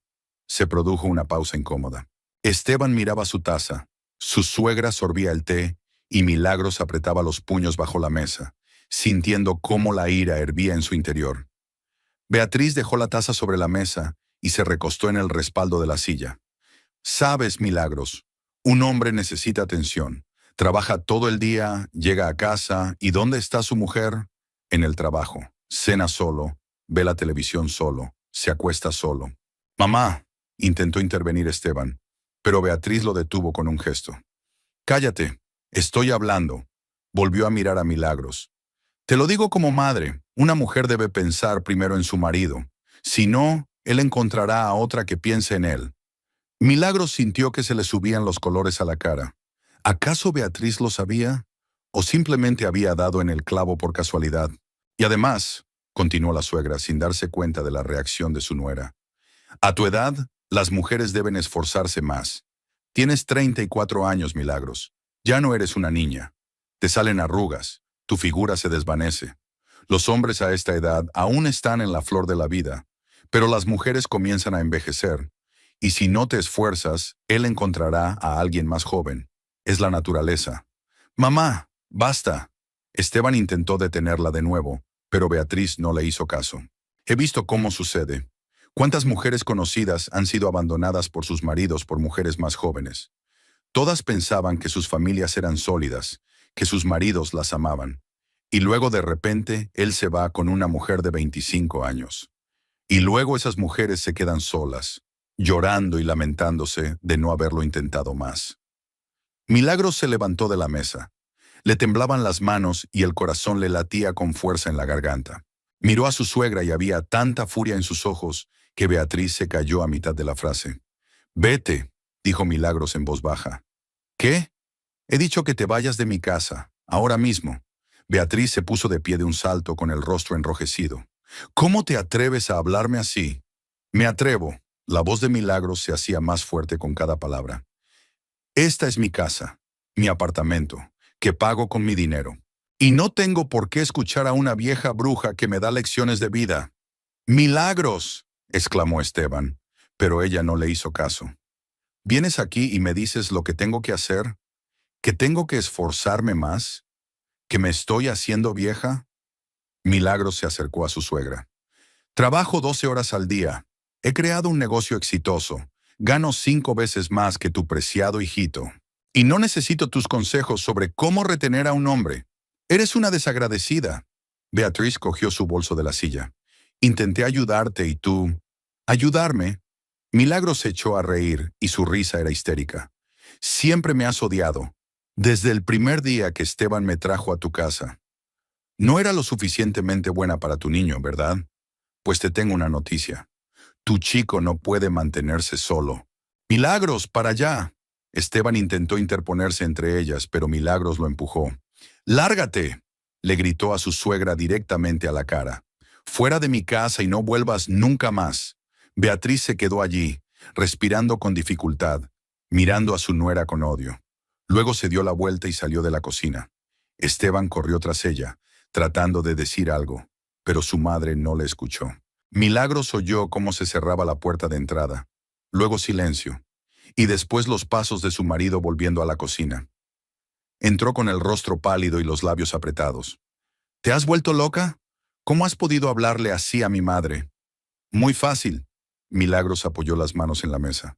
S1: Se produjo una pausa incómoda. Esteban miraba su taza. Su suegra sorbía el té y Milagros apretaba los puños bajo la mesa, sintiendo cómo la ira hervía en su interior. Beatriz dejó la taza sobre la mesa y se recostó en el respaldo de la silla. «Sabes, Milagros, un hombre necesita atención. Trabaja todo el día, llega a casa, ¿y dónde está su mujer? En el trabajo. Cena solo, ve la televisión solo, se acuesta solo». «Mamá», intentó intervenir Esteban, pero Beatriz lo detuvo con un gesto. «Cállate, estoy hablando», volvió a mirar a Milagros. «Te lo digo como madre, una mujer debe pensar primero en su marido. Si no, él encontrará a otra que piense en él». Milagros sintió que se le subían los colores a la cara. ¿Acaso Beatriz lo sabía? ¿O simplemente había dado en el clavo por casualidad? Y además, continuó la suegra sin darse cuenta de la reacción de su nuera, «a tu edad, las mujeres deben esforzarse más. Tienes 34 años, Milagros. Ya no eres una niña. Te salen arrugas, tu figura se desvanece. Los hombres a esta edad aún están en la flor de la vida, pero las mujeres comienzan a envejecer. Y si no te esfuerzas, él encontrará a alguien más joven. Es la naturaleza». «Mamá, basta». Esteban intentó detenerla de nuevo, pero Beatriz no le hizo caso. «He visto cómo sucede. ¿Cuántas mujeres conocidas han sido abandonadas por sus maridos por mujeres más jóvenes? Todas pensaban que sus familias eran sólidas, que sus maridos las amaban. Y luego de repente, él se va con una mujer de 25 años. Y luego esas mujeres se quedan solas, llorando y lamentándose de no haberlo intentado más». Milagros se levantó de la mesa. Le temblaban las manos y el corazón le latía con fuerza en la garganta. Miró a su suegra y había tanta furia en sus ojos que Beatriz se cayó a mitad de la frase. «Vete», dijo Milagros en voz baja. «¿Qué? He dicho que te vayas de mi casa, ahora mismo». Beatriz se puso de pie de un salto con el rostro enrojecido. «¿Cómo te atreves a hablarme así?» «Me atrevo». La voz de Milagros se hacía más fuerte con cada palabra. «Esta es mi casa, mi apartamento, que pago con mi dinero. Y no tengo por qué escuchar a una vieja bruja que me da lecciones de vida». «¡Milagros!», exclamó Esteban, pero ella no le hizo caso. «¿Vienes aquí y me dices lo que tengo que hacer? ¿Que tengo que esforzarme más? ¿Que me estoy haciendo vieja?». Milagros se acercó a su suegra. «Trabajo 12 horas al día. He creado un negocio exitoso. Gano 5 veces más que tu preciado hijito. Y no necesito tus consejos sobre cómo retener a un hombre. Eres una desagradecida». Beatriz cogió su bolso de la silla. «Intenté ayudarte y tú...». «¿Ayudarme?». Milagros se echó a reír y su risa era histérica. «Siempre me has odiado. Desde el primer día que Esteban me trajo a tu casa. No era lo suficientemente buena para tu niño, ¿verdad? Pues te tengo una noticia. Tu chico no puede mantenerse solo». «Milagros, para allá». Esteban intentó interponerse entre ellas, pero Milagros lo empujó. «¡Lárgate!», le gritó a su suegra directamente a la cara. «Fuera de mi casa y no vuelvas nunca más». Beatriz se quedó allí, respirando con dificultad, mirando a su nuera con odio. Luego se dio la vuelta y salió de la cocina. Esteban corrió tras ella, tratando de decir algo, pero su madre no le escuchó. Milagros oyó cómo se cerraba la puerta de entrada, luego silencio, y después los pasos de su marido volviendo a la cocina. Entró con el rostro pálido y los labios apretados. «¿Te has vuelto loca? ¿Cómo has podido hablarle así a mi madre?». «Muy fácil». Milagros apoyó las manos en la mesa.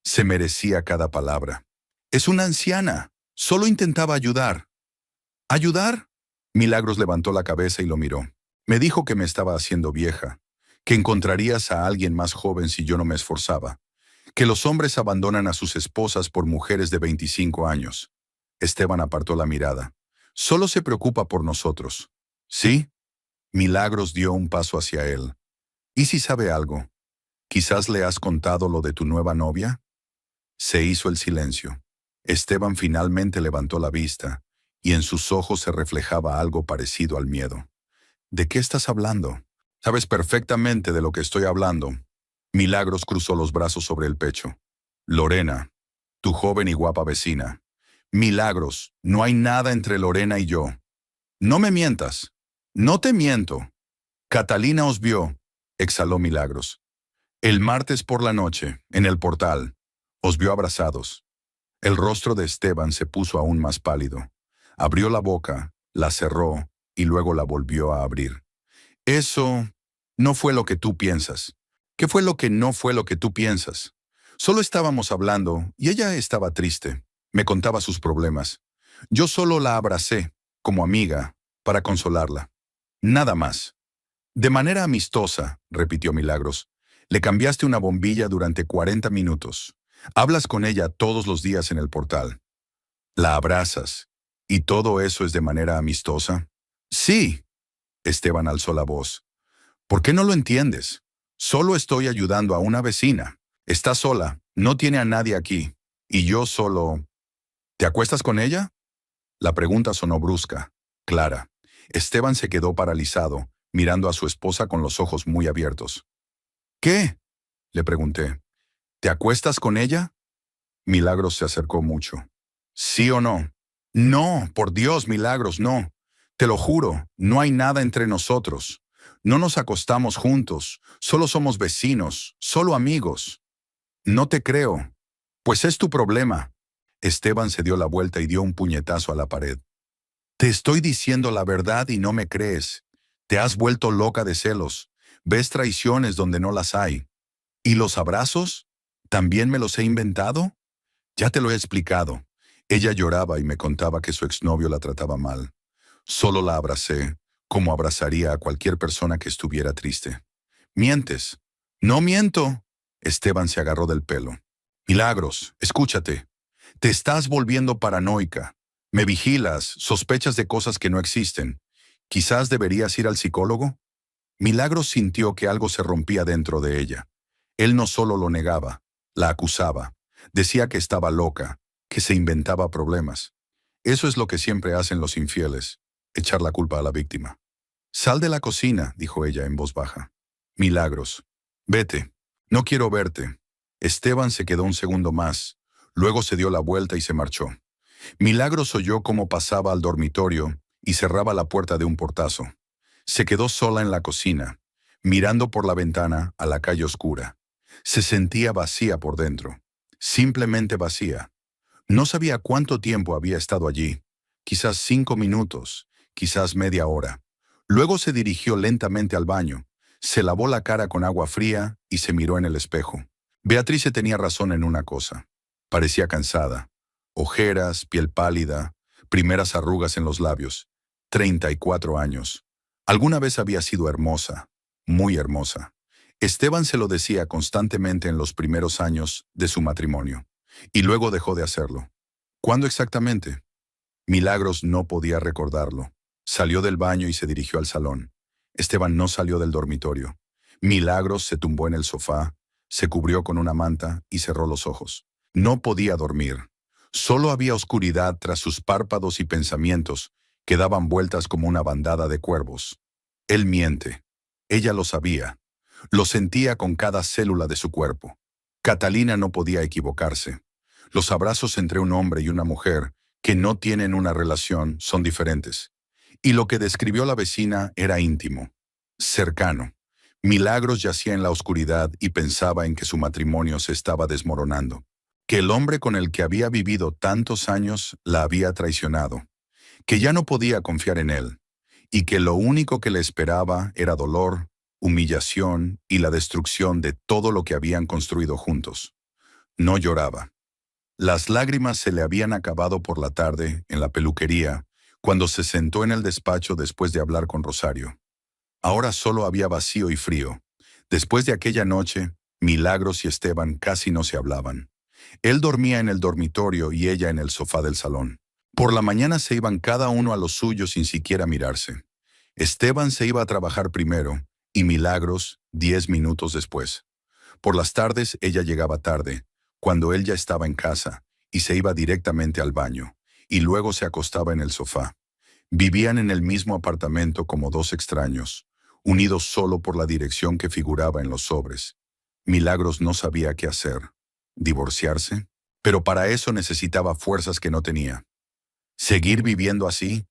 S1: Se merecía cada palabra. «Es una anciana. Solo intentaba ayudar». «¿Ayudar?». Milagros levantó la cabeza y lo miró. «Me dijo que me estaba haciendo vieja, que encontrarías a alguien más joven si yo no me esforzaba, que los hombres abandonan a sus esposas por mujeres de 25 años». Esteban apartó la mirada. «Solo se preocupa por nosotros». «¿Sí?». Milagros dio un paso hacia él. «¿Y si sabe algo? ¿Quizás le has contado lo de tu nueva novia?». Se hizo el silencio. Esteban finalmente levantó la vista, y en sus ojos se reflejaba algo parecido al miedo. «¿De qué estás hablando?». «Sabes perfectamente de lo que estoy hablando». Milagros cruzó los brazos sobre el pecho. «Lorena, tu joven y guapa vecina». «Milagros, no hay nada entre Lorena y yo». «No me mientas». «No te miento». «Catalina os vio», exhaló Milagros. «El martes por la noche, en el portal. Os vio abrazados». El rostro de Esteban se puso aún más pálido. Abrió la boca, la cerró y luego la volvió a abrir. «Eso no fue lo que tú piensas». «¿Qué fue lo que no fue lo que tú piensas?». «Solo estábamos hablando y ella estaba triste. Me contaba sus problemas. Yo solo la abracé, como amiga, para consolarla. Nada más». «De manera amistosa», repitió Milagros. «Le cambiaste una bombilla durante 40 minutos. Hablas con ella todos los días en el portal. La abrazas. ¿Y todo eso es de manera amistosa?». «Sí». Esteban alzó la voz. «¿Por qué no lo entiendes? Solo estoy ayudando a una vecina. Está sola, no tiene a nadie aquí. Y yo solo...». «¿Te acuestas con ella?». La pregunta sonó brusca, clara. Esteban se quedó paralizado, mirando a su esposa con los ojos muy abiertos. «¿Qué?», le pregunté. «¿Te acuestas con ella?». Milagros se acercó mucho. «¿Sí o no?». «No, por Dios, Milagros, no. Te lo juro, no hay nada entre nosotros. No nos acostamos juntos, solo somos vecinos, solo amigos». «No te creo». «Pues es tu problema». Esteban se dio la vuelta y dio un puñetazo a la pared. «Te estoy diciendo la verdad y no me crees. Te has vuelto loca de celos. Ves traiciones donde no las hay. ¿Y los abrazos? ¿También me los he inventado?». «Ya te lo he explicado». Ella lloraba y me contaba que su exnovio la trataba mal. Solo la abracé, como abrazaría a cualquier persona que estuviera triste. «Mientes». «No miento». Esteban se agarró del pelo. «Milagros, escúchate. Te estás volviendo paranoica. Me vigilas, sospechas de cosas que no existen. Quizás deberías ir al psicólogo». Milagros sintió que algo se rompía dentro de ella. Él no solo lo negaba, la acusaba. Decía que estaba loca, que se inventaba problemas. Eso es lo que siempre hacen los infieles, echar la culpa a la víctima. Sal de la cocina, dijo ella en voz baja. Milagros. Vete. No quiero verte. Esteban se quedó un segundo más. Luego se dio la vuelta y se marchó. Milagros oyó cómo pasaba al dormitorio y cerraba la puerta de un portazo. Se quedó sola en la cocina, mirando por la ventana a la calle oscura. Se sentía vacía por dentro. Simplemente vacía. No sabía cuánto tiempo había estado allí. Quizás 5 minutos, quizás media hora. Luego se dirigió lentamente al baño. Se lavó la cara con agua fría y se miró en el espejo. Beatrice tenía razón en una cosa. Parecía cansada. Ojeras, piel pálida, primeras arrugas en los labios. 34 años. Alguna vez había sido hermosa, muy hermosa. Esteban se lo decía constantemente en los primeros años de su matrimonio. Y luego dejó de hacerlo. ¿Cuándo exactamente? Milagros no podía recordarlo. Salió del baño y se dirigió al salón. Esteban no salió del dormitorio. Milagros se tumbó en el sofá, se cubrió con una manta y cerró los ojos. No podía dormir. Solo había oscuridad tras sus párpados y pensamientos que daban vueltas como una bandada de cuervos. Él miente. Ella lo sabía. Lo sentía con cada célula de su cuerpo. Catalina no podía equivocarse. Los abrazos entre un hombre y una mujer que no tienen una relación son diferentes. Y lo que describió la vecina era íntimo, cercano. Milagros yacía en la oscuridad y pensaba en que su matrimonio se estaba desmoronando, que el hombre con el que había vivido tantos años la había traicionado, que ya no podía confiar en él, y que lo único que le esperaba era dolor, humillación y la destrucción de todo lo que habían construido juntos. No lloraba. Las lágrimas se le habían acabado por la tarde, en la peluquería, cuando se sentó en el despacho después de hablar con Rosario. Ahora solo había vacío y frío. Después de aquella noche, Milagros y Esteban casi no se hablaban. Él dormía en el dormitorio y ella en el sofá del salón. Por la mañana se iban cada uno a lo suyo sin siquiera mirarse. Esteban se iba a trabajar primero y Milagros 10 minutos después. Por las tardes ella llegaba tarde, cuando él ya estaba en casa, y se iba directamente al baño, y luego se acostaba en el sofá. Vivían en el mismo apartamento como dos extraños, unidos solo por la dirección que figuraba en los sobres. Milagros no sabía qué hacer. ¿Divorciarse? Pero para eso necesitaba fuerzas que no tenía. ¿Seguir viviendo así?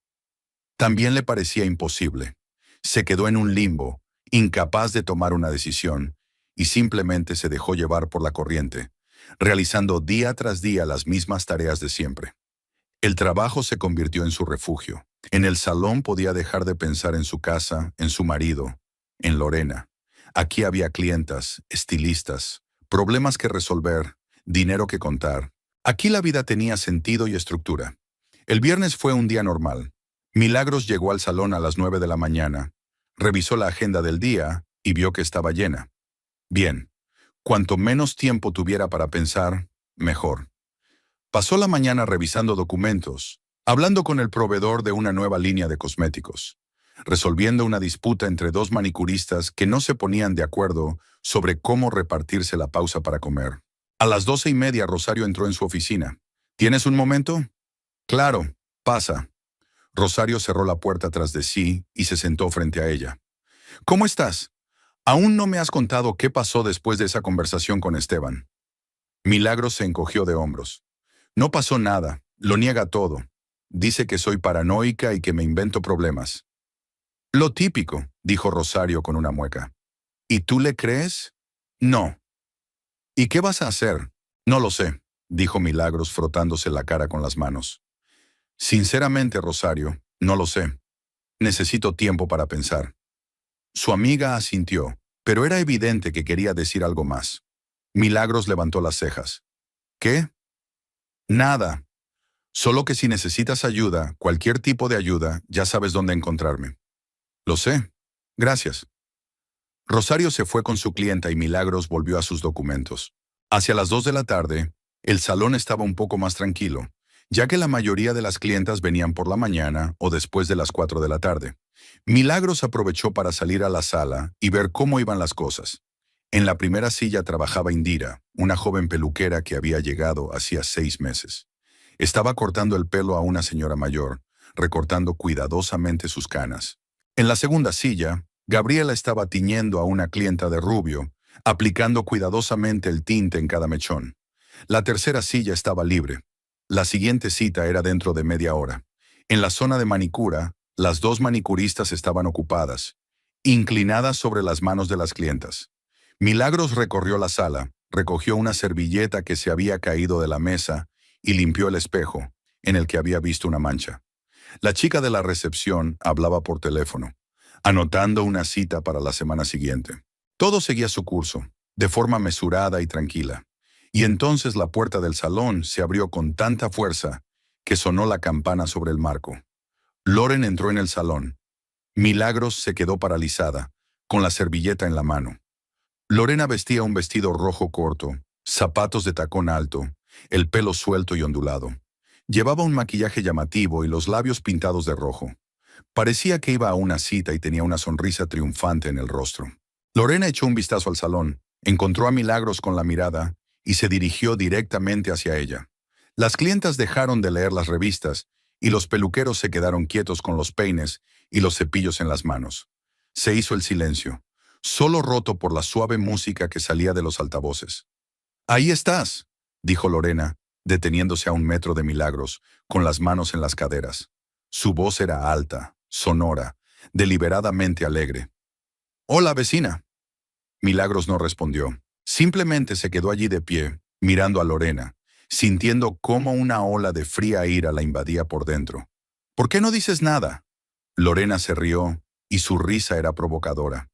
S1: También le parecía imposible. Se quedó en un limbo, incapaz de tomar una decisión, y simplemente se dejó llevar por la corriente, realizando día tras día las mismas tareas de siempre. El trabajo se convirtió en su refugio. En el salón podía dejar de pensar en su casa, en su marido, en Lorena. Aquí había clientas, estilistas, problemas que resolver, dinero que contar. Aquí la vida tenía sentido y estructura. El viernes fue un día normal. Milagros llegó al salón a las 9 de la mañana, revisó la agenda del día y vio que estaba llena. Bien, cuanto menos tiempo tuviera para pensar, mejor. Pasó la mañana revisando documentos, hablando con el proveedor de una nueva línea de cosméticos, resolviendo una disputa entre dos manicuristas que no se ponían de acuerdo sobre cómo repartirse la pausa para comer. A las 12:30 Rosario entró en su oficina. ¿Tienes un momento? Claro, pasa. Rosario cerró la puerta tras de sí y se sentó frente a ella. ¿Cómo estás? Aún no me has contado qué pasó después de esa conversación con Esteban. Milagros se encogió de hombros. No pasó nada, lo niega todo. Dice que soy paranoica y que me invento problemas. Lo típico, dijo Rosario con una mueca. ¿Y tú le crees? No. ¿Y qué vas a hacer? No lo sé, dijo Milagros frotándose la cara con las manos. Sinceramente, Rosario, no lo sé. Necesito tiempo para pensar. Su amiga asintió, pero era evidente que quería decir algo más. Milagros levantó las cejas. ¿Qué? Nada. Solo que si necesitas ayuda, cualquier tipo de ayuda, ya sabes dónde encontrarme. Lo sé. Gracias. Rosario se fue con su clienta y Milagros volvió a sus documentos. Hacia las 2 de la tarde, el salón estaba un poco más tranquilo. ya que la mayoría de las clientas venían por la mañana o después de las 4 de la tarde. Milagros aprovechó para salir a la sala y ver cómo iban las cosas. En la primera silla trabajaba Indira, una joven peluquera que había llegado hacía 6 meses. Estaba cortando el pelo a una señora mayor, recortando cuidadosamente sus canas. En la segunda silla, Gabriela estaba tiñendo a una clienta de rubio, aplicando cuidadosamente el tinte en cada mechón. La tercera silla estaba libre. La siguiente cita era dentro de media hora. En la zona de manicura, las 2 manicuristas estaban ocupadas, inclinadas sobre las manos de las clientas. Milagros recorrió la sala, recogió una servilleta que se había caído de la mesa y limpió el espejo, en el que había visto una mancha. La chica de la recepción hablaba por teléfono, anotando una cita para la semana siguiente. Todo seguía su curso, de forma mesurada y tranquila. Y entonces la puerta del salón se abrió con tanta fuerza que sonó la campana sobre el marco. Loren entró en el salón. Milagros se quedó paralizada, con la servilleta en la mano. Lorena vestía un vestido rojo corto, zapatos de tacón alto, el pelo suelto y ondulado. Llevaba un maquillaje llamativo y los labios pintados de rojo. Parecía que iba a una cita y tenía una sonrisa triunfante en el rostro. Lorena echó un vistazo al salón, encontró a Milagros con la mirada y se dirigió directamente hacia ella. Las clientas dejaron de leer las revistas y los peluqueros se quedaron quietos con los peines y los cepillos en las manos. Se hizo el silencio, solo roto por la suave música que salía de los altavoces. «Ahí estás», dijo Lorena, deteniéndose a 1 metro de Milagros, con las manos en las caderas. Su voz era alta, sonora, deliberadamente alegre. «Hola, vecina». Milagros no respondió. Simplemente se quedó allí de pie, mirando a Lorena, sintiendo cómo una ola de fría ira la invadía por dentro. «¿Por qué no dices nada?». Lorena se rió, y su risa era provocadora.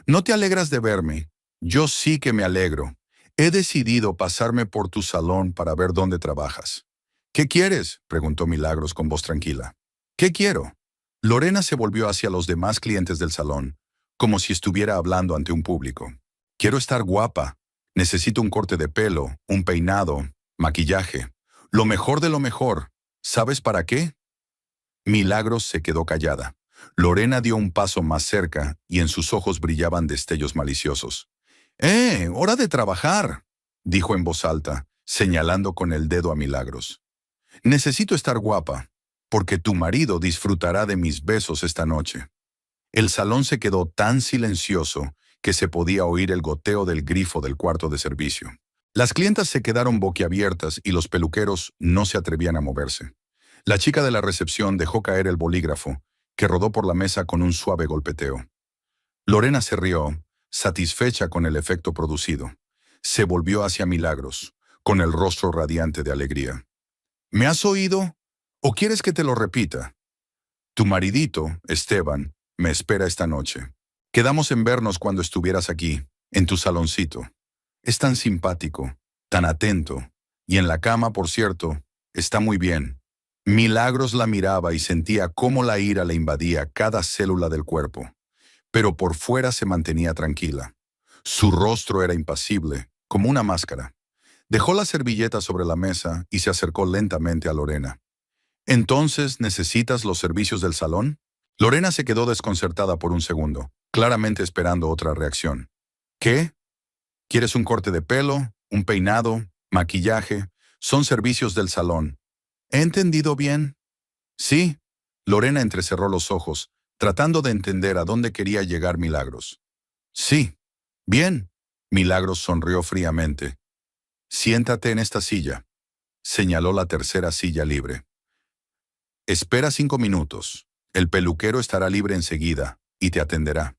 S1: «¿No te alegras de verme? Yo sí que me alegro. He decidido pasarme por tu salón para ver dónde trabajas». «¿Qué quieres?», preguntó Milagros con voz tranquila. «¿Qué quiero?». Lorena se volvió hacia los demás clientes del salón, como si estuviera hablando ante un público. «Quiero estar guapa. Necesito un corte de pelo, un peinado, maquillaje. Lo mejor de lo mejor. ¿Sabes para qué?». Milagros se quedó callada. Lorena dio un paso más cerca y en sus ojos brillaban destellos maliciosos. «¡Hora de trabajar!», dijo en voz alta, señalando con el dedo a Milagros. «Necesito estar guapa, porque tu marido disfrutará de mis besos esta noche». El salón se quedó tan silencioso que se podía oír el goteo del grifo del cuarto de servicio. Las clientas se quedaron boquiabiertas y los peluqueros no se atrevían a moverse. La chica de la recepción dejó caer el bolígrafo, que rodó por la mesa con un suave golpeteo. Lorena se rió, satisfecha con el efecto producido. Se volvió hacia Milagros, con el rostro radiante de alegría. «¿Me has oído? ¿O quieres que te lo repita? Tu maridito, Esteban, me espera esta noche. Quedamos en vernos cuando estuvieras aquí, en tu saloncito. Es tan simpático, tan atento, y en la cama, por cierto, está muy bien». Milagros la miraba y sentía cómo la ira le invadía cada célula del cuerpo, pero por fuera se mantenía tranquila. Su rostro era impasible, como una máscara. Dejó la servilleta sobre la mesa y se acercó lentamente a Lorena. «¿Entonces necesitas los servicios del salón?». Lorena se quedó desconcertada por un segundo, claramente esperando otra reacción. «¿Qué? ¿Quieres un corte de pelo, un peinado, maquillaje? Son servicios del salón. ¿He entendido bien?». «Sí». Lorena entrecerró los ojos, tratando de entender a dónde quería llegar Milagros. «Sí». «Bien». Milagros sonrió fríamente. «Siéntate en esta silla», señaló la tercera silla libre. «Espera 5 minutos. El peluquero estará libre enseguida y te atenderá».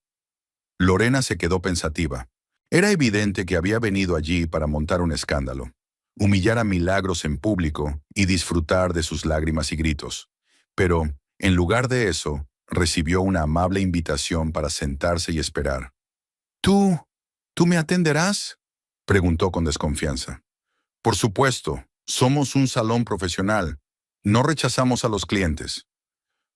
S1: Lorena se quedó pensativa. Era evidente que había venido allí para montar un escándalo, humillar a Milagros en público y disfrutar de sus lágrimas y gritos. Pero, en lugar de eso, recibió una amable invitación para sentarse y esperar. ¿Tú me atenderás?», preguntó con desconfianza. «Por supuesto, somos un salón profesional. No rechazamos a los clientes».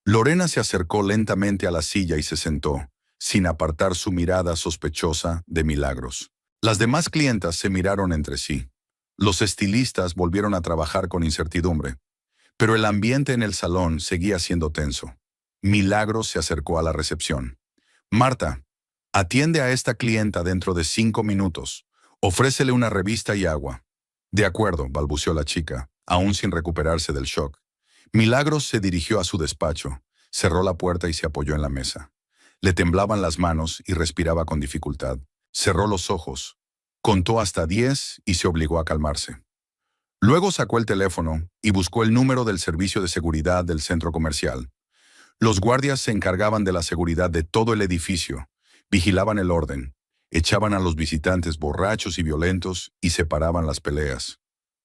S1: Lorena se acercó lentamente a la silla y se sentó, sin apartar su mirada sospechosa de Milagros. Las demás clientas se miraron entre sí. Los estilistas volvieron a trabajar con incertidumbre. Pero el ambiente en el salón seguía siendo tenso. Milagros se acercó a la recepción. Marta, atiende a esta clienta dentro de 5 minutos. Ofrécele una revista y agua. De acuerdo, balbuceó la chica, aún sin recuperarse del shock. Milagros se dirigió a su despacho, cerró la puerta y se apoyó en la mesa. Le temblaban las manos y respiraba con dificultad. Cerró los ojos, contó hasta 10 y se obligó a calmarse. Luego sacó el teléfono y buscó el número del servicio de seguridad del centro comercial. Los guardias se encargaban de la seguridad de todo el edificio, vigilaban el orden, echaban a los visitantes borrachos y violentos y separaban las peleas.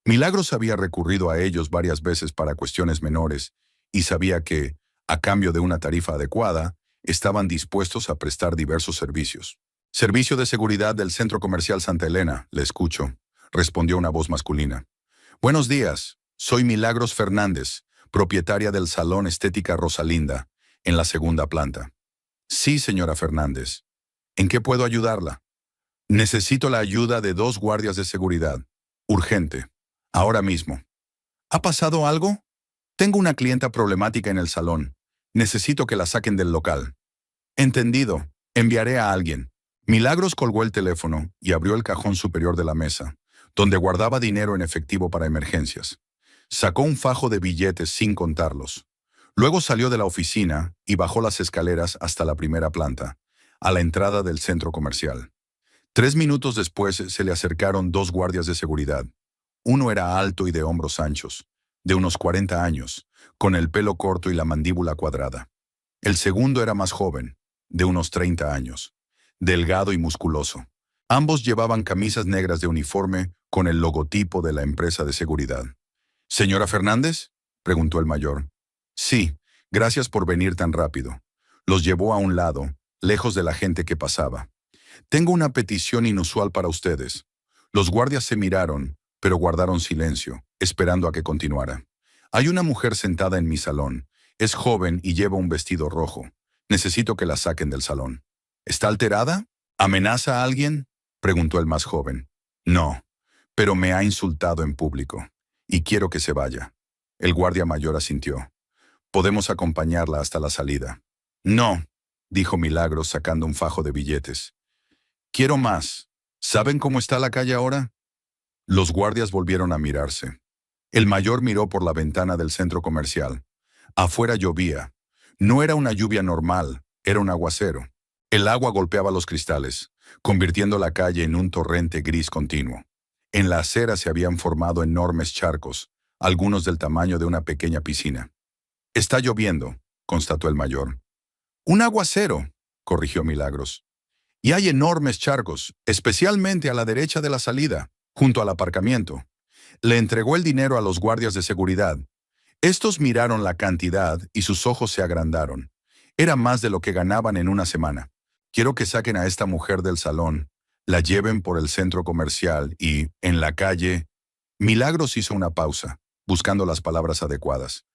S1: Milagros había recurrido a ellos varias veces para cuestiones menores y sabía que, a cambio de una tarifa adecuada, estaban dispuestos a prestar diversos servicios. Servicio de seguridad del Centro Comercial Santa Elena, le escucho, respondió una voz masculina. Buenos días, soy Milagros Fernández, propietaria del Salón Estética Rosalinda, en la segunda planta. Sí, señora Fernández. ¿En qué puedo ayudarla? Necesito la ayuda de 2 guardias de seguridad. Urgente. Ahora mismo. ¿Ha pasado algo? Tengo una clienta problemática en el salón. Necesito que la saquen del local. Entendido. Enviaré a alguien. Milagros colgó el teléfono y abrió el cajón superior de la mesa, donde guardaba dinero en efectivo para emergencias. Sacó un fajo de billetes sin contarlos. Luego salió de la oficina y bajó las escaleras hasta la primera planta, a la entrada del centro comercial. 3 minutos después se le acercaron 2 guardias de seguridad. Uno era alto y de hombros anchos, de unos 40 años, con el pelo corto y la mandíbula cuadrada. El segundo era más joven, de unos 30 años, delgado y musculoso. Ambos llevaban camisas negras de uniforme con el logotipo de la empresa de seguridad. ¿Señora Fernández?, preguntó el mayor. Sí, gracias por venir tan rápido. Los llevó a un lado, lejos de la gente que pasaba. Tengo una petición inusual para ustedes. Los guardias se miraron, pero guardaron silencio, esperando a que continuara. Hay una mujer sentada en mi salón. Es joven y lleva un vestido rojo. Necesito que la saquen del salón. ¿Está alterada? ¿Amenaza a alguien?, preguntó el más joven. No, pero me ha insultado en público, y quiero que se vaya. El guardia mayor asintió. Podemos acompañarla hasta la salida. No, dijo Milagros sacando un fajo de billetes. Quiero más. ¿Saben cómo está la calle ahora? Los guardias volvieron a mirarse. El mayor miró por la ventana del centro comercial. Afuera llovía. No era una lluvia normal, era un aguacero. El agua golpeaba los cristales, convirtiendo la calle en un torrente gris continuo. En la acera se habían formado enormes charcos, algunos del tamaño de una pequeña piscina. Está lloviendo, constató el mayor. Un aguacero, corrigió Milagros. Y hay enormes charcos, especialmente a la derecha de la salida, junto al aparcamiento. Le entregó el dinero a los guardias de seguridad. Estos miraron la cantidad y sus ojos se agrandaron. Era más de lo que ganaban en una semana. Quiero que saquen a esta mujer del salón, la lleven por el centro comercial y, en la calle... Milagros hizo una pausa, buscando las palabras adecuadas.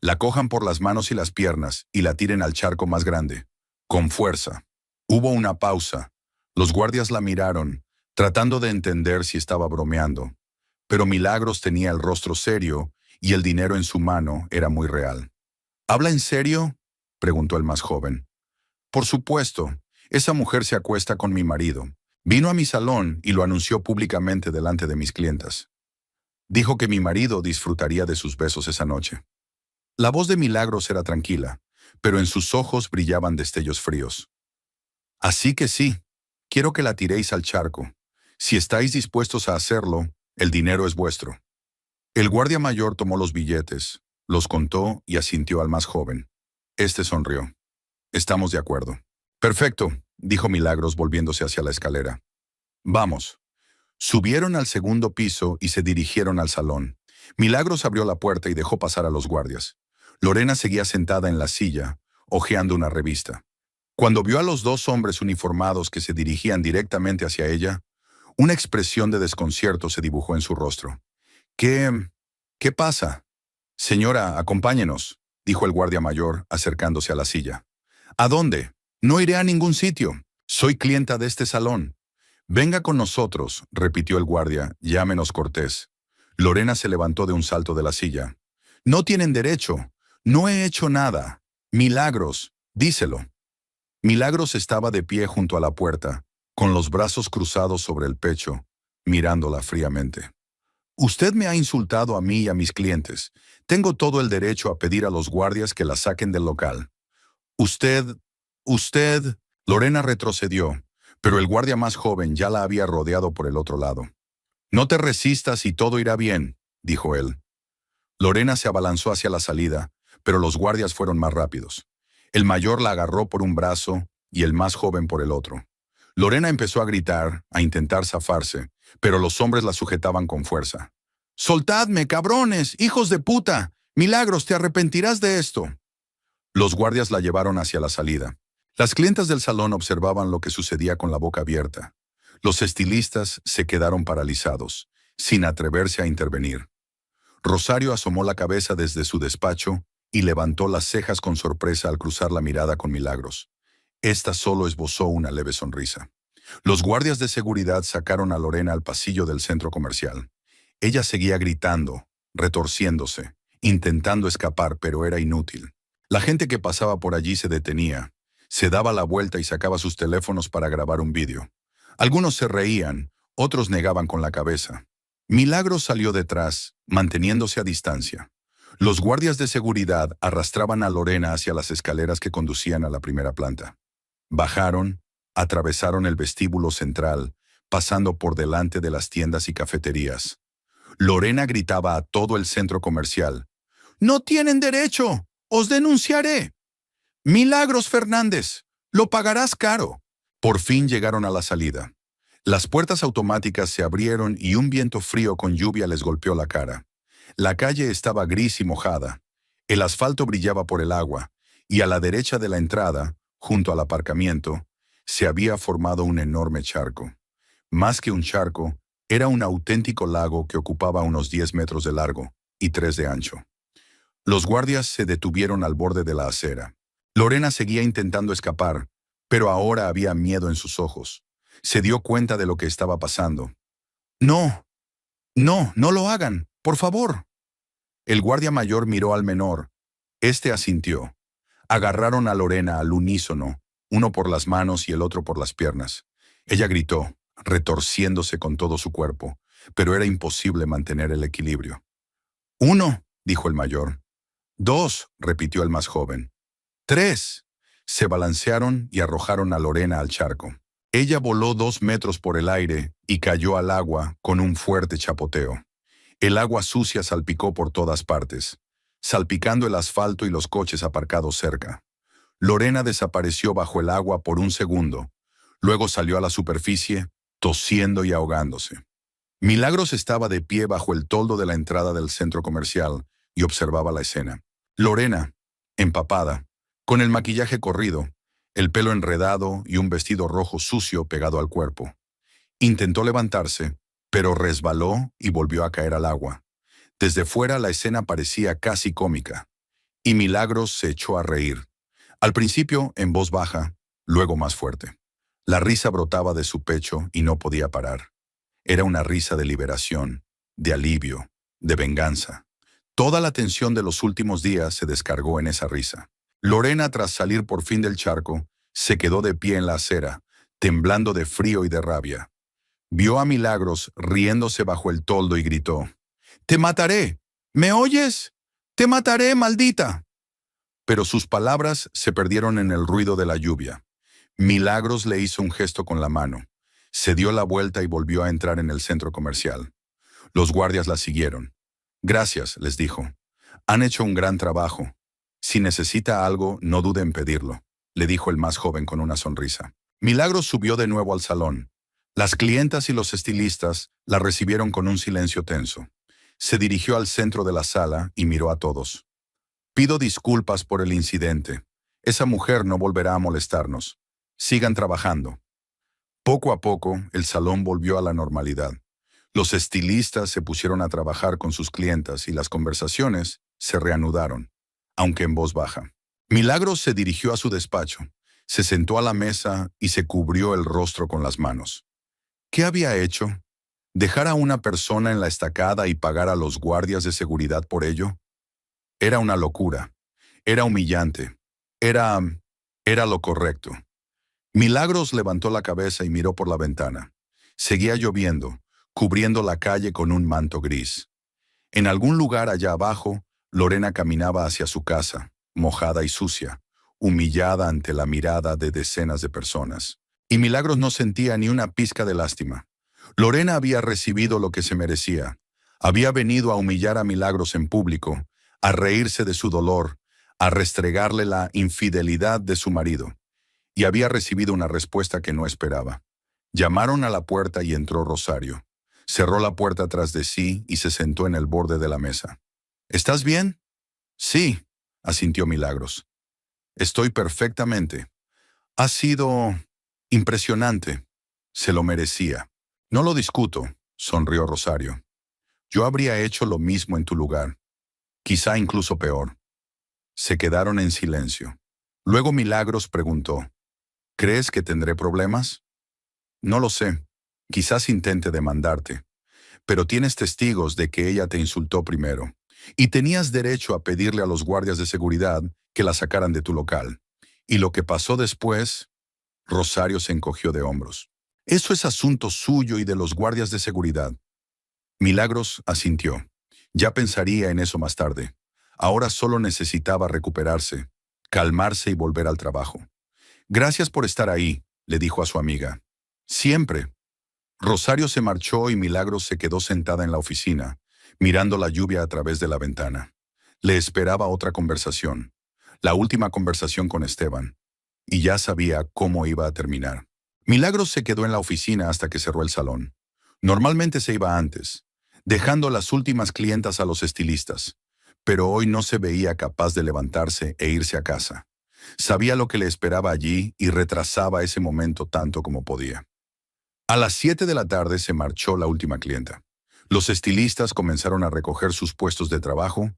S1: La cojan por las manos y las piernas y la tiren al charco más grande. Con fuerza. Hubo una pausa. Los guardias la miraron, tratando de entender si estaba bromeando. Pero Milagros tenía el rostro serio y el dinero en su mano era muy real. ¿Habla en serio?, preguntó el más joven. Por supuesto. Esa mujer se acuesta con mi marido. Vino a mi salón y lo anunció públicamente delante de mis clientas. Dijo que mi marido disfrutaría de sus besos esa noche. La voz de Milagros era tranquila, pero en sus ojos brillaban destellos fríos. Así que sí, quiero que la tiréis al charco. Si estáis dispuestos a hacerlo, el dinero es vuestro. El guardia mayor tomó los billetes, los contó y asintió al más joven. Este sonrió. Estamos de acuerdo. Perfecto, dijo Milagros volviéndose hacia la escalera. Vamos. Subieron al segundo piso y se dirigieron al salón. Milagros abrió la puerta y dejó pasar a los guardias. Lorena seguía sentada en la silla, hojeando una revista. Cuando vio a los 2 hombres uniformados que se dirigían directamente hacia ella, una expresión de desconcierto se dibujó en su rostro. ¿Qué pasa? Señora, acompáñenos, dijo el guardia mayor, acercándose a la silla. ¿A dónde? No iré a ningún sitio. Soy clienta de este salón. Venga con nosotros, repitió el guardia, ya menos cortés. Lorena se levantó de un salto de la silla. No tienen derecho. No he hecho nada. Milagros, díselo. Milagros estaba de pie junto a la puerta, con los brazos cruzados sobre el pecho, mirándola fríamente. Usted me ha insultado a mí y a mis clientes. Tengo todo el derecho a pedir a los guardias que la saquen del local. Usted... Lorena retrocedió, pero el guardia más joven ya la había rodeado por el otro lado. No te resistas y todo irá bien, dijo él. Lorena se abalanzó hacia la salida, pero los guardias fueron más rápidos. El mayor la agarró por un brazo y el más joven por el otro. Lorena empezó a gritar, a intentar zafarse, pero los hombres la sujetaban con fuerza. «¡Soltadme, cabrones, hijos de puta! Milagros, te arrepentirás de esto». Los guardias la llevaron hacia la salida. Las clientas del salón observaban lo que sucedía con la boca abierta. Los estilistas se quedaron paralizados, sin atreverse a intervenir. Rosario asomó la cabeza desde su despacho y levantó las cejas con sorpresa al cruzar la mirada con Milagros. Esta solo esbozó una leve sonrisa. Los guardias de seguridad sacaron a Lorena al pasillo del centro comercial. Ella seguía gritando, retorciéndose, intentando escapar, pero era inútil. La gente que pasaba por allí se detenía, se daba la vuelta y sacaba sus teléfonos para grabar un vídeo. Algunos se reían, otros negaban con la cabeza. Milagros salió detrás, manteniéndose a distancia. Los guardias de seguridad arrastraban a Lorena hacia las escaleras que conducían a la primera planta. Bajaron, atravesaron el vestíbulo central, pasando por delante de las tiendas y cafeterías. Lorena gritaba a todo el centro comercial: «¡No tienen derecho! ¡Os denunciaré! Milagros Fernández, lo pagarás caro». Por fin llegaron a la salida. Las puertas automáticas se abrieron y un viento frío con lluvia les golpeó la cara. La calle estaba gris y mojada. El asfalto brillaba por el agua, y a la derecha de la entrada, junto al aparcamiento, se había formado un enorme charco. Más que un charco, era un auténtico lago que ocupaba unos 10 metros de largo y 3 de ancho. Los guardias se detuvieron al borde de la acera. Lorena seguía intentando escapar, pero ahora había miedo en sus ojos. Se dio cuenta de lo que estaba pasando. «No, no lo hagan, por favor». El guardia mayor miró al menor. Este asintió. Agarraron a Lorena al unísono, uno por las manos y el otro por las piernas. Ella gritó, retorciéndose con todo su cuerpo, pero era imposible mantener el equilibrio. «1», dijo el mayor. «2», repitió el más joven. «3». Se balancearon y arrojaron a Lorena al charco. Ella voló 2 metros por el aire y cayó al agua con un fuerte chapoteo. El agua sucia salpicó por todas partes, salpicando el asfalto y los coches aparcados cerca. Lorena desapareció bajo el agua por un segundo. Luego salió a la superficie, tosiendo y ahogándose. Milagros estaba de pie bajo el toldo de la entrada del centro comercial y observaba la escena. Lorena, empapada, con el maquillaje corrido, el pelo enredado y un vestido rojo sucio pegado al cuerpo. Intentó levantarse, pero resbaló y volvió a caer al agua. Desde fuera la escena parecía casi cómica, y Milagros se echó a reír. Al principio en voz baja, luego más fuerte. La risa brotaba de su pecho y no podía parar. Era una risa de liberación, de alivio, de venganza. Toda la tensión de los últimos días se descargó en esa risa. Lorena, tras salir por fin del charco, se quedó de pie en la acera, temblando de frío y de rabia. Vio a Milagros riéndose bajo el toldo y gritó: «¡Te mataré! ¿Me oyes? ¡Te mataré, maldita!». Pero sus palabras se perdieron en el ruido de la lluvia. Milagros le hizo un gesto con la mano. Se dio la vuelta y volvió a entrar en el centro comercial. Los guardias la siguieron. «Gracias», les dijo. «Han hecho un gran trabajo. Si necesita algo, no dude en pedirlo», le dijo el más joven con una sonrisa. Milagros subió de nuevo al salón. Las clientas y los estilistas la recibieron con un silencio tenso. Se dirigió al centro de la sala y miró a todos. «Pido disculpas por el incidente. Esa mujer no volverá a molestarnos. Sigan trabajando». Poco a poco, el salón volvió a la normalidad. Los estilistas se pusieron a trabajar con sus clientas y las conversaciones se reanudaron, aunque en voz baja. Milagros se dirigió a su despacho, se sentó a la mesa y se cubrió el rostro con las manos. ¿Qué había hecho? ¿Dejar a una persona en la estacada y pagar a los guardias de seguridad por ello? Era una locura. Era humillante. Era... era lo correcto. Milagros levantó la cabeza y miró por la ventana. Seguía lloviendo, cubriendo la calle con un manto gris. En algún lugar allá abajo, Lorena caminaba hacia su casa, mojada y sucia, humillada ante la mirada de decenas de personas. Y Milagros no sentía ni una pizca de lástima. Lorena había recibido lo que se merecía. Había venido a humillar a Milagros en público, a reírse de su dolor, a restregarle la infidelidad de su marido. Y había recibido una respuesta que no esperaba. Llamaron a la puerta y entró Rosario. Cerró la puerta tras de sí y se sentó en el borde de la mesa. ¿Estás bien? Sí, asintió Milagros. Estoy perfectamente. Ha sido impresionante. Se lo merecía. No lo discuto, sonrió Rosario. Yo habría hecho lo mismo en tu lugar. Quizá incluso peor. Se quedaron en silencio. Luego Milagros preguntó, ¿crees que tendré problemas? No lo sé. Quizás intente demandarte. Pero tienes testigos de que ella te insultó primero. Y tenías derecho a pedirle a los guardias de seguridad que la sacaran de tu local. Y lo que pasó después, Rosario se encogió de hombros. Eso es asunto suyo y de los guardias de seguridad. Milagros asintió. Ya pensaría en eso más tarde. Ahora solo necesitaba recuperarse, calmarse y volver al trabajo. Gracias por estar ahí, le dijo a su amiga. Siempre. Rosario se marchó y Milagros se quedó sentada en la oficina, mirando la lluvia a través de la ventana. Le esperaba otra conversación, la última conversación con Esteban, y ya sabía cómo iba a terminar. Milagros se quedó en la oficina hasta que cerró el salón. Normalmente se iba antes, dejando las últimas clientas a los estilistas, pero hoy no se veía capaz de levantarse e irse a casa. Sabía lo que le esperaba allí y retrasaba ese momento tanto como podía. A las 7 de la tarde se marchó la última clienta. Los estilistas comenzaron a recoger sus puestos de trabajo,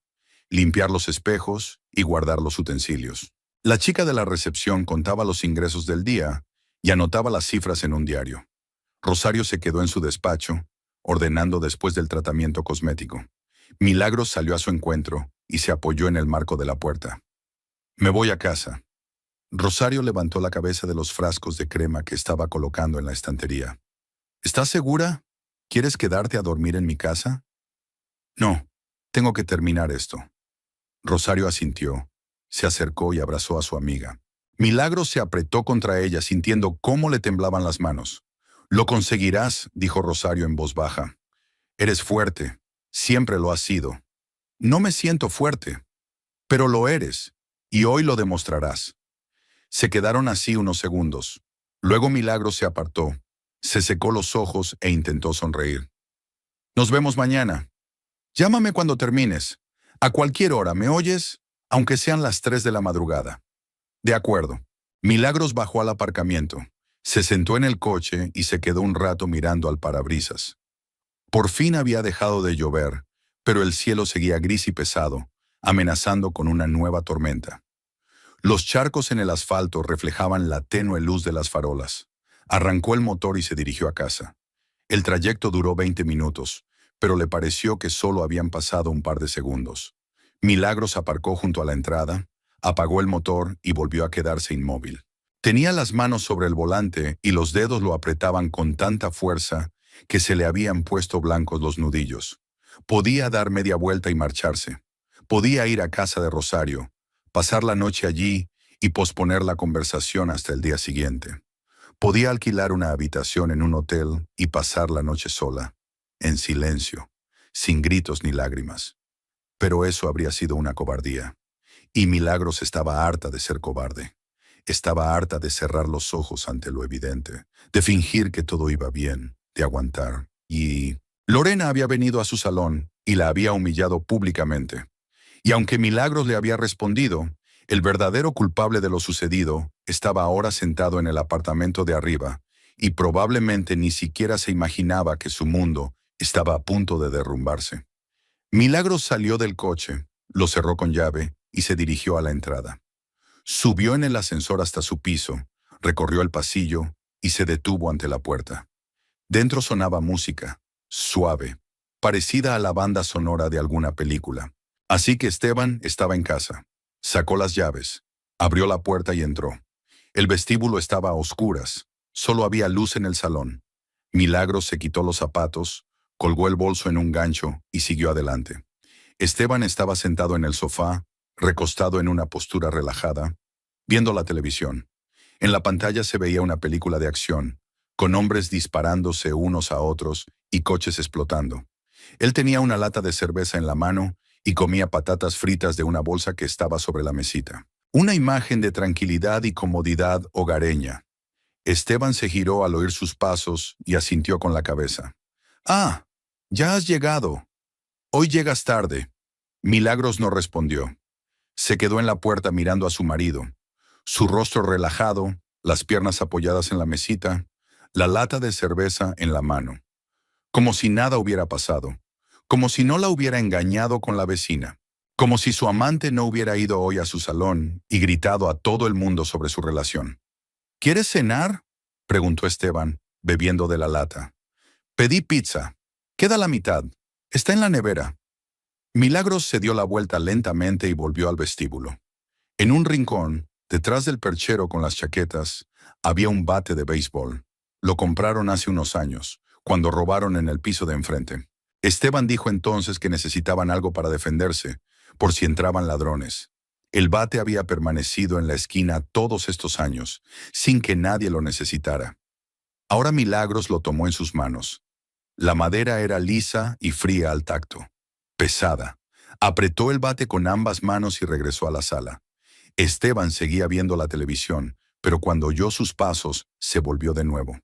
S1: limpiar los espejos y guardar los utensilios. La chica de la recepción contaba los ingresos del día y anotaba las cifras en un diario. Rosario se quedó en su despacho, ordenando después del tratamiento cosmético. Milagros salió a su encuentro y se apoyó en el marco de la puerta. Me voy a casa. Rosario levantó la cabeza de los frascos de crema que estaba colocando en la estantería. ¿Estás segura? ¿Quieres quedarte a dormir en mi casa? No, tengo que terminar esto. Rosario asintió, se acercó y abrazó a su amiga. Milagros se apretó contra ella, sintiendo cómo le temblaban las manos. Lo conseguirás, dijo Rosario en voz baja. Eres fuerte, siempre lo has sido. No me siento fuerte, pero lo eres, y hoy lo demostrarás. Se quedaron así unos segundos. Luego Milagros se apartó, se secó los ojos e intentó sonreír. Nos vemos mañana. Llámame cuando termines. A cualquier hora, ¿me oyes? Aunque sean las 3 de la madrugada. De acuerdo. Milagros bajó al aparcamiento. Se sentó en el coche y se quedó un rato mirando al parabrisas. Por fin había dejado de llover, pero el cielo seguía gris y pesado, amenazando con una nueva tormenta. Los charcos en el asfalto reflejaban la tenue luz de las farolas. Arrancó el motor y se dirigió a casa. El trayecto duró 20 minutos, pero le pareció que solo habían pasado un par de segundos. Milagros aparcó junto a la entrada, apagó el motor y volvió a quedarse inmóvil. Tenía las manos sobre el volante y los dedos lo apretaban con tanta fuerza que se le habían puesto blancos los nudillos. Podía dar media vuelta y marcharse. Podía ir a casa de Rosario, pasar la noche allí y posponer la conversación hasta el día siguiente. Podía alquilar una habitación en un hotel y pasar la noche sola, en silencio, sin gritos ni lágrimas. Pero eso habría sido una cobardía. Y Milagros estaba harta de ser cobarde. Estaba harta de cerrar los ojos ante lo evidente, de fingir que todo iba bien, de aguantar. Y Lorena había venido a su salón y la había humillado públicamente. Y aunque Milagros le había respondido, el verdadero culpable de lo sucedido estaba ahora sentado en el apartamento de arriba y probablemente ni siquiera se imaginaba que su mundo estaba a punto de derrumbarse. Milagros salió del coche, lo cerró con llave y se dirigió a la entrada. Subió en el ascensor hasta su piso, recorrió el pasillo y se detuvo ante la puerta. Dentro sonaba música, suave, parecida a la banda sonora de alguna película. Así que Esteban estaba en casa. Sacó las llaves, abrió la puerta y entró. El vestíbulo estaba a oscuras. Solo había luz en el salón. Milagros se quitó los zapatos, colgó el bolso en un gancho y siguió adelante. Esteban estaba sentado en el sofá, recostado en una postura relajada, viendo la televisión. En la pantalla se veía una película de acción, con hombres disparándose unos a otros y coches explotando. Él tenía una lata de cerveza en la mano y comía patatas fritas de una bolsa que estaba sobre la mesita. Una imagen de tranquilidad y comodidad hogareña. Esteban se giró al oír sus pasos y asintió con la cabeza. «Ah, ya has llegado. Hoy llegas tarde». Milagros no respondió. Se quedó en la puerta mirando a su marido. Su rostro relajado, las piernas apoyadas en la mesita, la lata de cerveza en la mano. Como si nada hubiera pasado. Como si no la hubiera engañado con la vecina. Como si su amante no hubiera ido hoy a su salón y gritado a todo el mundo sobre su relación. «¿Quieres cenar?», preguntó Esteban, bebiendo de la lata. «Pedí pizza. Queda la mitad. Está en la nevera». Milagros se dio la vuelta lentamente y volvió al vestíbulo. En un rincón, detrás del perchero con las chaquetas, había un bate de béisbol. Lo compraron hace unos años, cuando robaron en el piso de enfrente. Esteban dijo entonces que necesitaban algo para defenderse, por si entraban ladrones. El bate había permanecido en la esquina todos estos años, sin que nadie lo necesitara. Ahora Milagros lo tomó en sus manos. La madera era lisa y fría al tacto. Pesada. Apretó el bate con ambas manos y regresó a la sala. Esteban seguía viendo la televisión, pero cuando oyó sus pasos, se volvió de nuevo.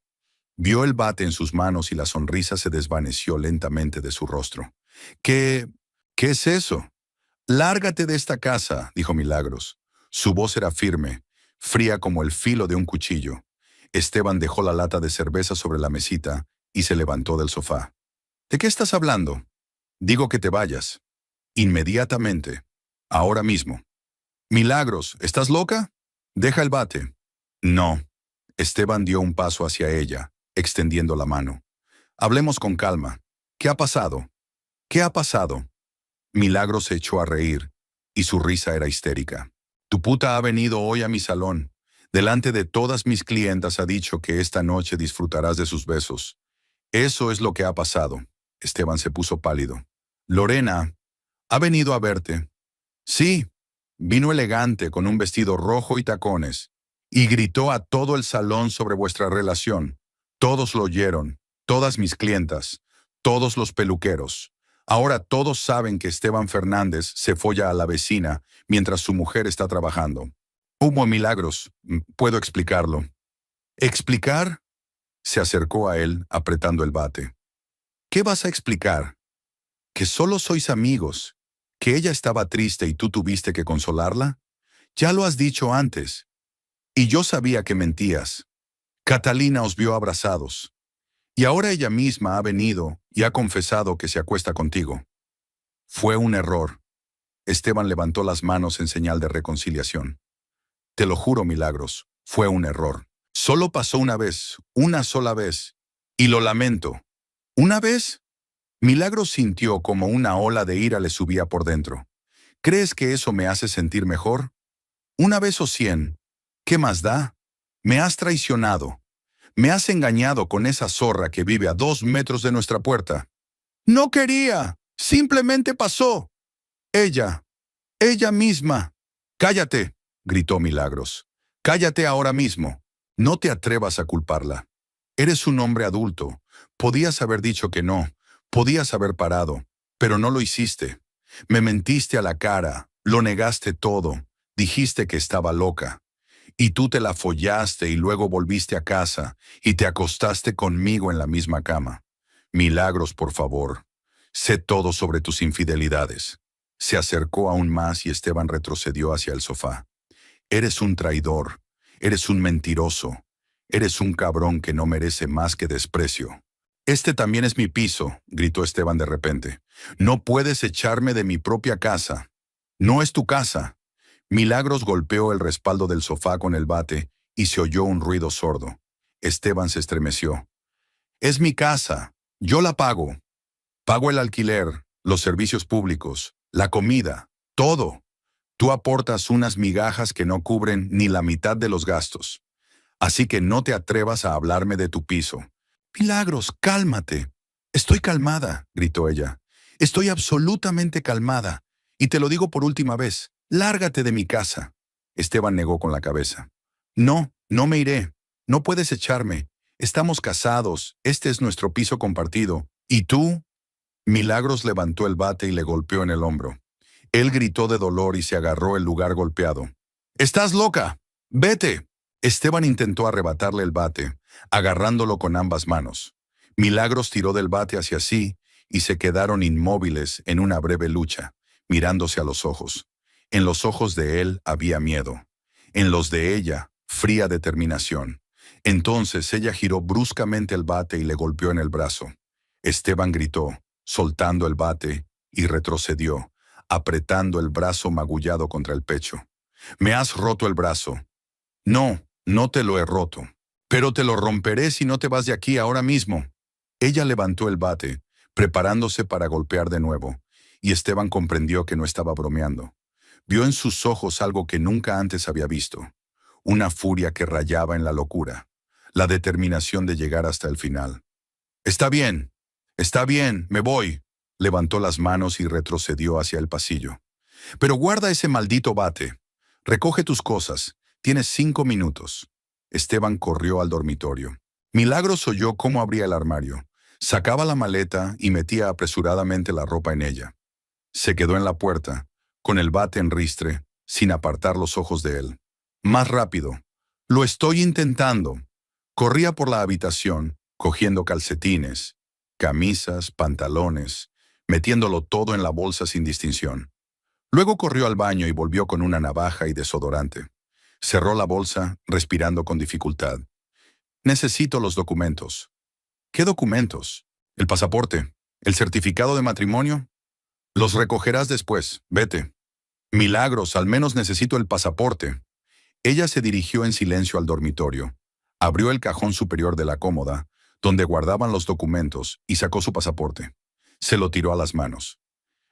S1: Vio el bate en sus manos y la sonrisa se desvaneció lentamente de su rostro. ¿Qué es eso? «Lárgate de esta casa», dijo Milagros. Su voz era firme, fría como el filo de un cuchillo. Esteban dejó la lata de cerveza sobre la mesita y se levantó del sofá. «¿De qué estás hablando?» «Digo que te vayas. Inmediatamente. Ahora mismo». «Milagros, ¿estás loca? Deja el bate». «No». Esteban dio un paso hacia ella, extendiendo la mano. «Hablemos con calma. ¿Qué ha pasado?» «¿Qué ha pasado?» Milagros se echó a reír, y su risa era histérica. «Tu puta ha venido hoy a mi salón. Delante de todas mis clientas ha dicho que esta noche disfrutarás de sus besos. Eso es lo que ha pasado». Esteban se puso pálido. «Lorena ha venido a verte». «Sí». Vino elegante, con un vestido rojo y tacones, y gritó a todo el salón sobre vuestra relación. Todos lo oyeron, todas mis clientas, todos los peluqueros. Ahora todos saben que Esteban Fernández se folla a la vecina mientras su mujer está trabajando. Hubo Milagros, puedo explicarlo». «¿Explicar?». Se acercó a él, apretando el bate. «¿Qué vas a explicar?». «Que solo sois amigos. ¿Que ella estaba triste y tú tuviste que consolarla? Ya lo has dicho antes. Y yo sabía que mentías. Catalina os vio abrazados. Y ahora ella misma ha venido y ha confesado que se acuesta contigo». «Fue un error». Esteban levantó las manos en señal de reconciliación. «Te lo juro, Milagros, fue un error. Solo pasó una vez, una sola vez. Y lo lamento». «¿Una vez?». Milagros sintió como una ola de ira le subía por dentro. «¿Crees que eso me hace sentir mejor? ¿Una vez o 100? ¿Qué más da? Me has traicionado. Me has engañado con esa zorra que vive a 2 metros de nuestra puerta». «No quería. Simplemente pasó. Ella misma». «Cállate», gritó Milagros. «Cállate ahora mismo. No te atrevas a culparla. Eres un hombre adulto. Podías haber dicho que no. Podías haber parado, pero no lo hiciste. Me mentiste a la cara, lo negaste todo, dijiste que estaba loca. Y tú te la follaste y luego volviste a casa y te acostaste conmigo en la misma cama. Milagros, por favor. Sé todo sobre tus infidelidades». Se acercó aún más y Esteban retrocedió hacia el sofá. «Eres un traidor, eres un mentiroso, eres un cabrón que no merece más que desprecio». «Este también es mi piso», gritó Esteban de repente. «No puedes echarme de mi propia casa. No es tu casa». Milagros golpeó el respaldo del sofá con el bate y se oyó un ruido sordo. Esteban se estremeció. «Es mi casa. Yo la pago. Pago el alquiler, los servicios públicos, la comida, todo. Tú aportas unas migajas que no cubren ni la mitad de los gastos. Así que no te atrevas a hablarme de tu piso. Milagros, cálmate. Estoy calmada, gritó ella. Estoy absolutamente calmada. Y te lo digo por última vez. Lárgate de mi casa. Esteban negó con la cabeza. No, no me iré. No puedes echarme. Estamos casados. Este es nuestro piso compartido. ¿Y tú? Milagros levantó el bate y le golpeó en el hombro. Él gritó de dolor y se agarró el lugar golpeado. ¡Estás loca! ¡Vete! Esteban intentó arrebatarle el bate, agarrándolo con ambas manos. Milagros tiró del bate hacia sí y se quedaron inmóviles en una breve lucha, mirándose a los ojos. En los ojos de él había miedo. En los de ella, fría determinación. Entonces ella giró bruscamente el bate y le golpeó en el brazo. Esteban gritó, soltando el bate, y retrocedió, apretando el brazo magullado contra el pecho. «Me has roto el brazo». «No, no te lo he roto. Pero te lo romperé si no te vas de aquí ahora mismo». Ella levantó el bate, preparándose para golpear de nuevo, y Esteban comprendió que no estaba bromeando. Vio en sus ojos algo que nunca antes había visto, una furia que rayaba en la locura, la determinación de llegar hasta el final. Está bien, me voy». Levantó las manos y retrocedió hacia el pasillo. «Pero guarda ese maldito bate. Recoge tus cosas. Tienes 5 minutos». Esteban corrió al dormitorio. Milagros oyó cómo abría el armario. Sacaba la maleta y metía apresuradamente la ropa en ella. Se quedó en la puerta, con el bate en ristre, sin apartar los ojos de él. «Más rápido». «Lo estoy intentando». Corría por la habitación, cogiendo calcetines, camisas, pantalones, metiéndolo todo en la bolsa sin distinción. Luego corrió al baño y volvió con una navaja y desodorante. Cerró la bolsa, respirando con dificultad. «Necesito los documentos». «¿Qué documentos?» «El pasaporte. ¿El certificado de matrimonio?» «Los recogerás después. Vete». «Milagros, al menos necesito el pasaporte». Ella se dirigió en silencio al dormitorio. Abrió el cajón superior de la cómoda, donde guardaban los documentos, y sacó su pasaporte. Se lo tiró a las manos.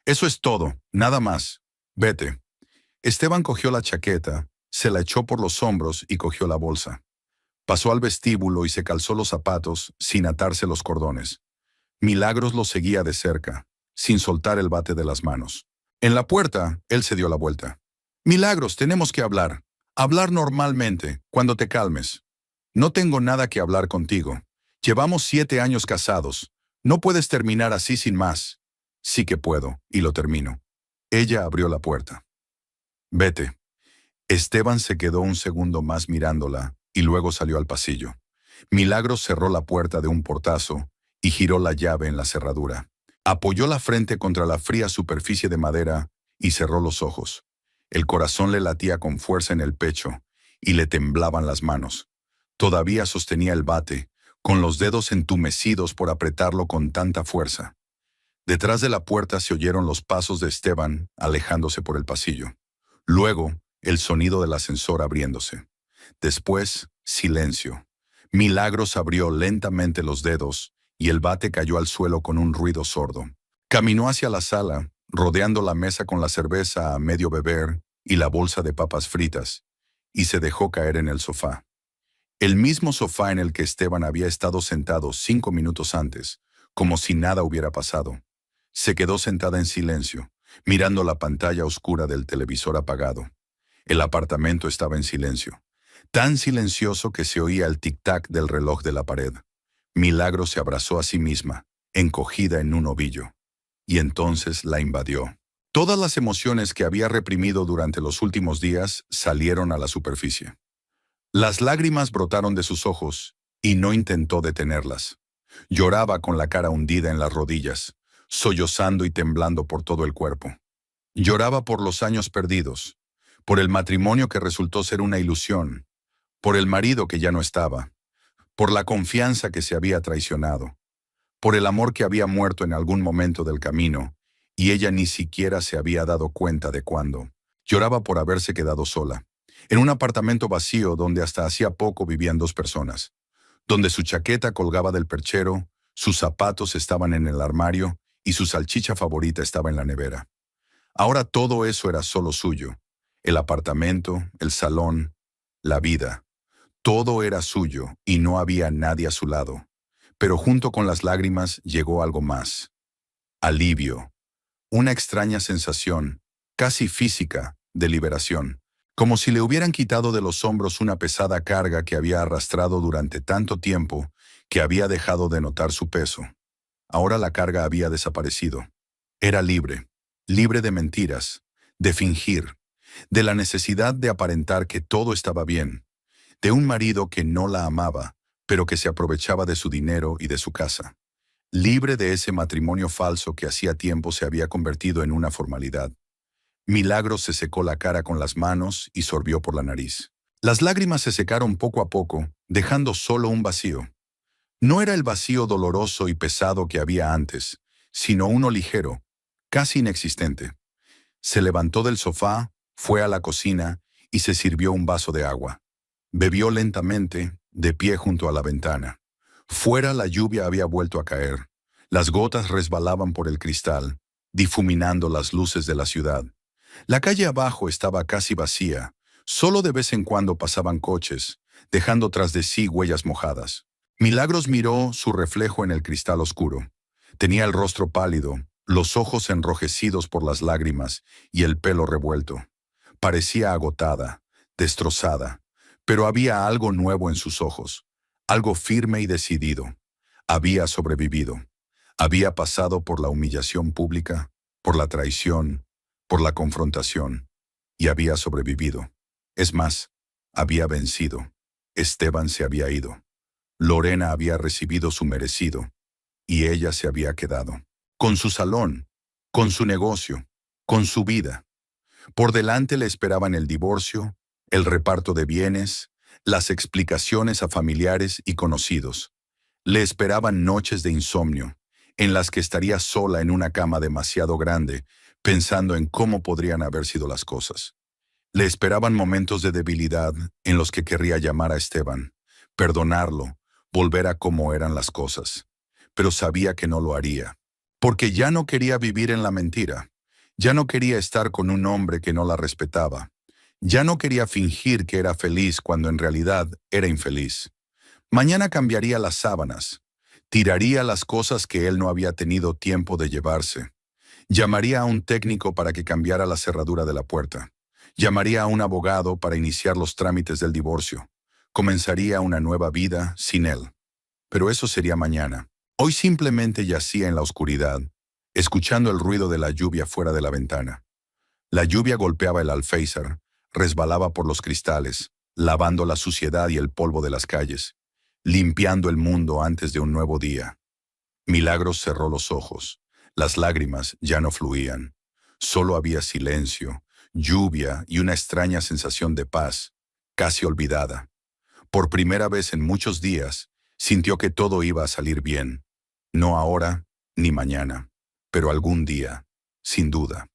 S1: «Eso es todo, nada más. Vete». Esteban cogió la chaqueta, se la echó por los hombros y cogió la bolsa. Pasó al vestíbulo y se calzó los zapatos sin atarse los cordones. Milagros lo seguía de cerca, sin soltar el bate de las manos. En la puerta, él se dio la vuelta. «Milagros, tenemos que hablar. Hablar normalmente, cuando te calmes». «No tengo nada que hablar contigo. Llevamos 7 años casados. No puedes terminar así sin más». «Sí que puedo, y lo termino». Ella abrió la puerta. «Vete». Esteban se quedó un segundo más mirándola y luego salió al pasillo. Milagros cerró la puerta de un portazo y giró la llave en la cerradura. Apoyó la frente contra la fría superficie de madera y cerró los ojos. El corazón le latía con fuerza en el pecho y le temblaban las manos. Todavía sostenía el bate, con los dedos entumecidos por apretarlo con tanta fuerza. Detrás de la puerta se oyeron los pasos de Esteban alejándose por el pasillo. Luego, el sonido del ascensor abriéndose. Después, silencio. Milagros abrió lentamente los dedos y el bate cayó al suelo con un ruido sordo. Caminó hacia la sala, rodeando la mesa con la cerveza a medio beber y la bolsa de papas fritas, y se dejó caer en el sofá. El mismo sofá en el que Esteban había estado sentado 5 minutos antes, como si nada hubiera pasado. Se quedó sentada en silencio, mirando la pantalla oscura del televisor apagado. El apartamento estaba en silencio, tan silencioso que se oía el tic-tac del reloj de la pared. Milagros se abrazó a sí misma, encogida en un ovillo, y entonces la invadió. Todas las emociones que había reprimido durante los últimos días salieron a la superficie. Las lágrimas brotaron de sus ojos, y no intentó detenerlas. Lloraba con la cara hundida en las rodillas, sollozando y temblando por todo el cuerpo. Lloraba por los años perdidos, por el matrimonio que resultó ser una ilusión, por el marido que ya no estaba, por la confianza que se había traicionado, por el amor que había muerto en algún momento del camino, y ella ni siquiera se había dado cuenta de cuándo. Lloraba por haberse quedado sola, en un apartamento vacío donde hasta hacía poco vivían 2 personas, donde su chaqueta colgaba del perchero, sus zapatos estaban en el armario y su salchicha favorita estaba en la nevera. Ahora todo eso era solo suyo. El apartamento, el salón, la vida. Todo era suyo y no había nadie a su lado. Pero junto con las lágrimas llegó algo más. Alivio. Una extraña sensación, casi física, de liberación. Como si le hubieran quitado de los hombros una pesada carga que había arrastrado durante tanto tiempo que había dejado de notar su peso. Ahora la carga había desaparecido. Era libre, libre de mentiras, de fingir, de la necesidad de aparentar que todo estaba bien, de un marido que no la amaba, pero que se aprovechaba de su dinero y de su casa. Libre de ese matrimonio falso que hacía tiempo se había convertido en una formalidad. Milagros se secó la cara con las manos y sorbió por la nariz. Las lágrimas se secaron poco a poco, dejando solo un vacío. No era el vacío doloroso y pesado que había antes, sino uno ligero, casi inexistente. Se levantó del sofá, fue a la cocina y se sirvió un vaso de agua. Bebió lentamente, de pie junto a la ventana. Fuera la lluvia había vuelto a caer. Las gotas resbalaban por el cristal, difuminando las luces de la ciudad. La calle abajo estaba casi vacía, solo de vez en cuando pasaban coches, dejando tras de sí huellas mojadas. Milagros miró su reflejo en el cristal oscuro. Tenía el rostro pálido, los ojos enrojecidos por las lágrimas y el pelo revuelto. Parecía agotada, destrozada, pero había algo nuevo en sus ojos, algo firme y decidido. Había sobrevivido. Había pasado por la humillación pública, por la traición, por la confrontación, y había sobrevivido. Es más, había vencido. Esteban se había ido. Lorena había recibido su merecido, y ella se había quedado. Con su salón, con su negocio, con su vida. Por delante le esperaban el divorcio, el reparto de bienes, las explicaciones a familiares y conocidos. Le esperaban noches de insomnio, en las que estaría sola en una cama demasiado grande, pensando en cómo podrían haber sido las cosas. Le esperaban momentos de debilidad en los que querría llamar a Esteban, perdonarlo, volver a cómo eran las cosas. Pero sabía que no lo haría, porque ya no quería vivir en la mentira. Ya no quería estar con un hombre que no la respetaba. Ya no quería fingir que era feliz cuando en realidad era infeliz. Mañana cambiaría las sábanas. Tiraría las cosas que él no había tenido tiempo de llevarse. Llamaría a un técnico para que cambiara la cerradura de la puerta. Llamaría a un abogado para iniciar los trámites del divorcio. Comenzaría una nueva vida sin él. Pero eso sería mañana. Hoy simplemente yacía en la oscuridad, escuchando el ruido de la lluvia fuera de la ventana. La lluvia golpeaba el alféizar, resbalaba por los cristales, lavando la suciedad y el polvo de las calles, limpiando el mundo antes de un nuevo día. Milagros cerró los ojos. Las lágrimas ya no fluían. Solo había silencio, lluvia y una extraña sensación de paz, casi olvidada. Por primera vez en muchos días, sintió que todo iba a salir bien. No ahora, ni mañana, pero algún día, sin duda.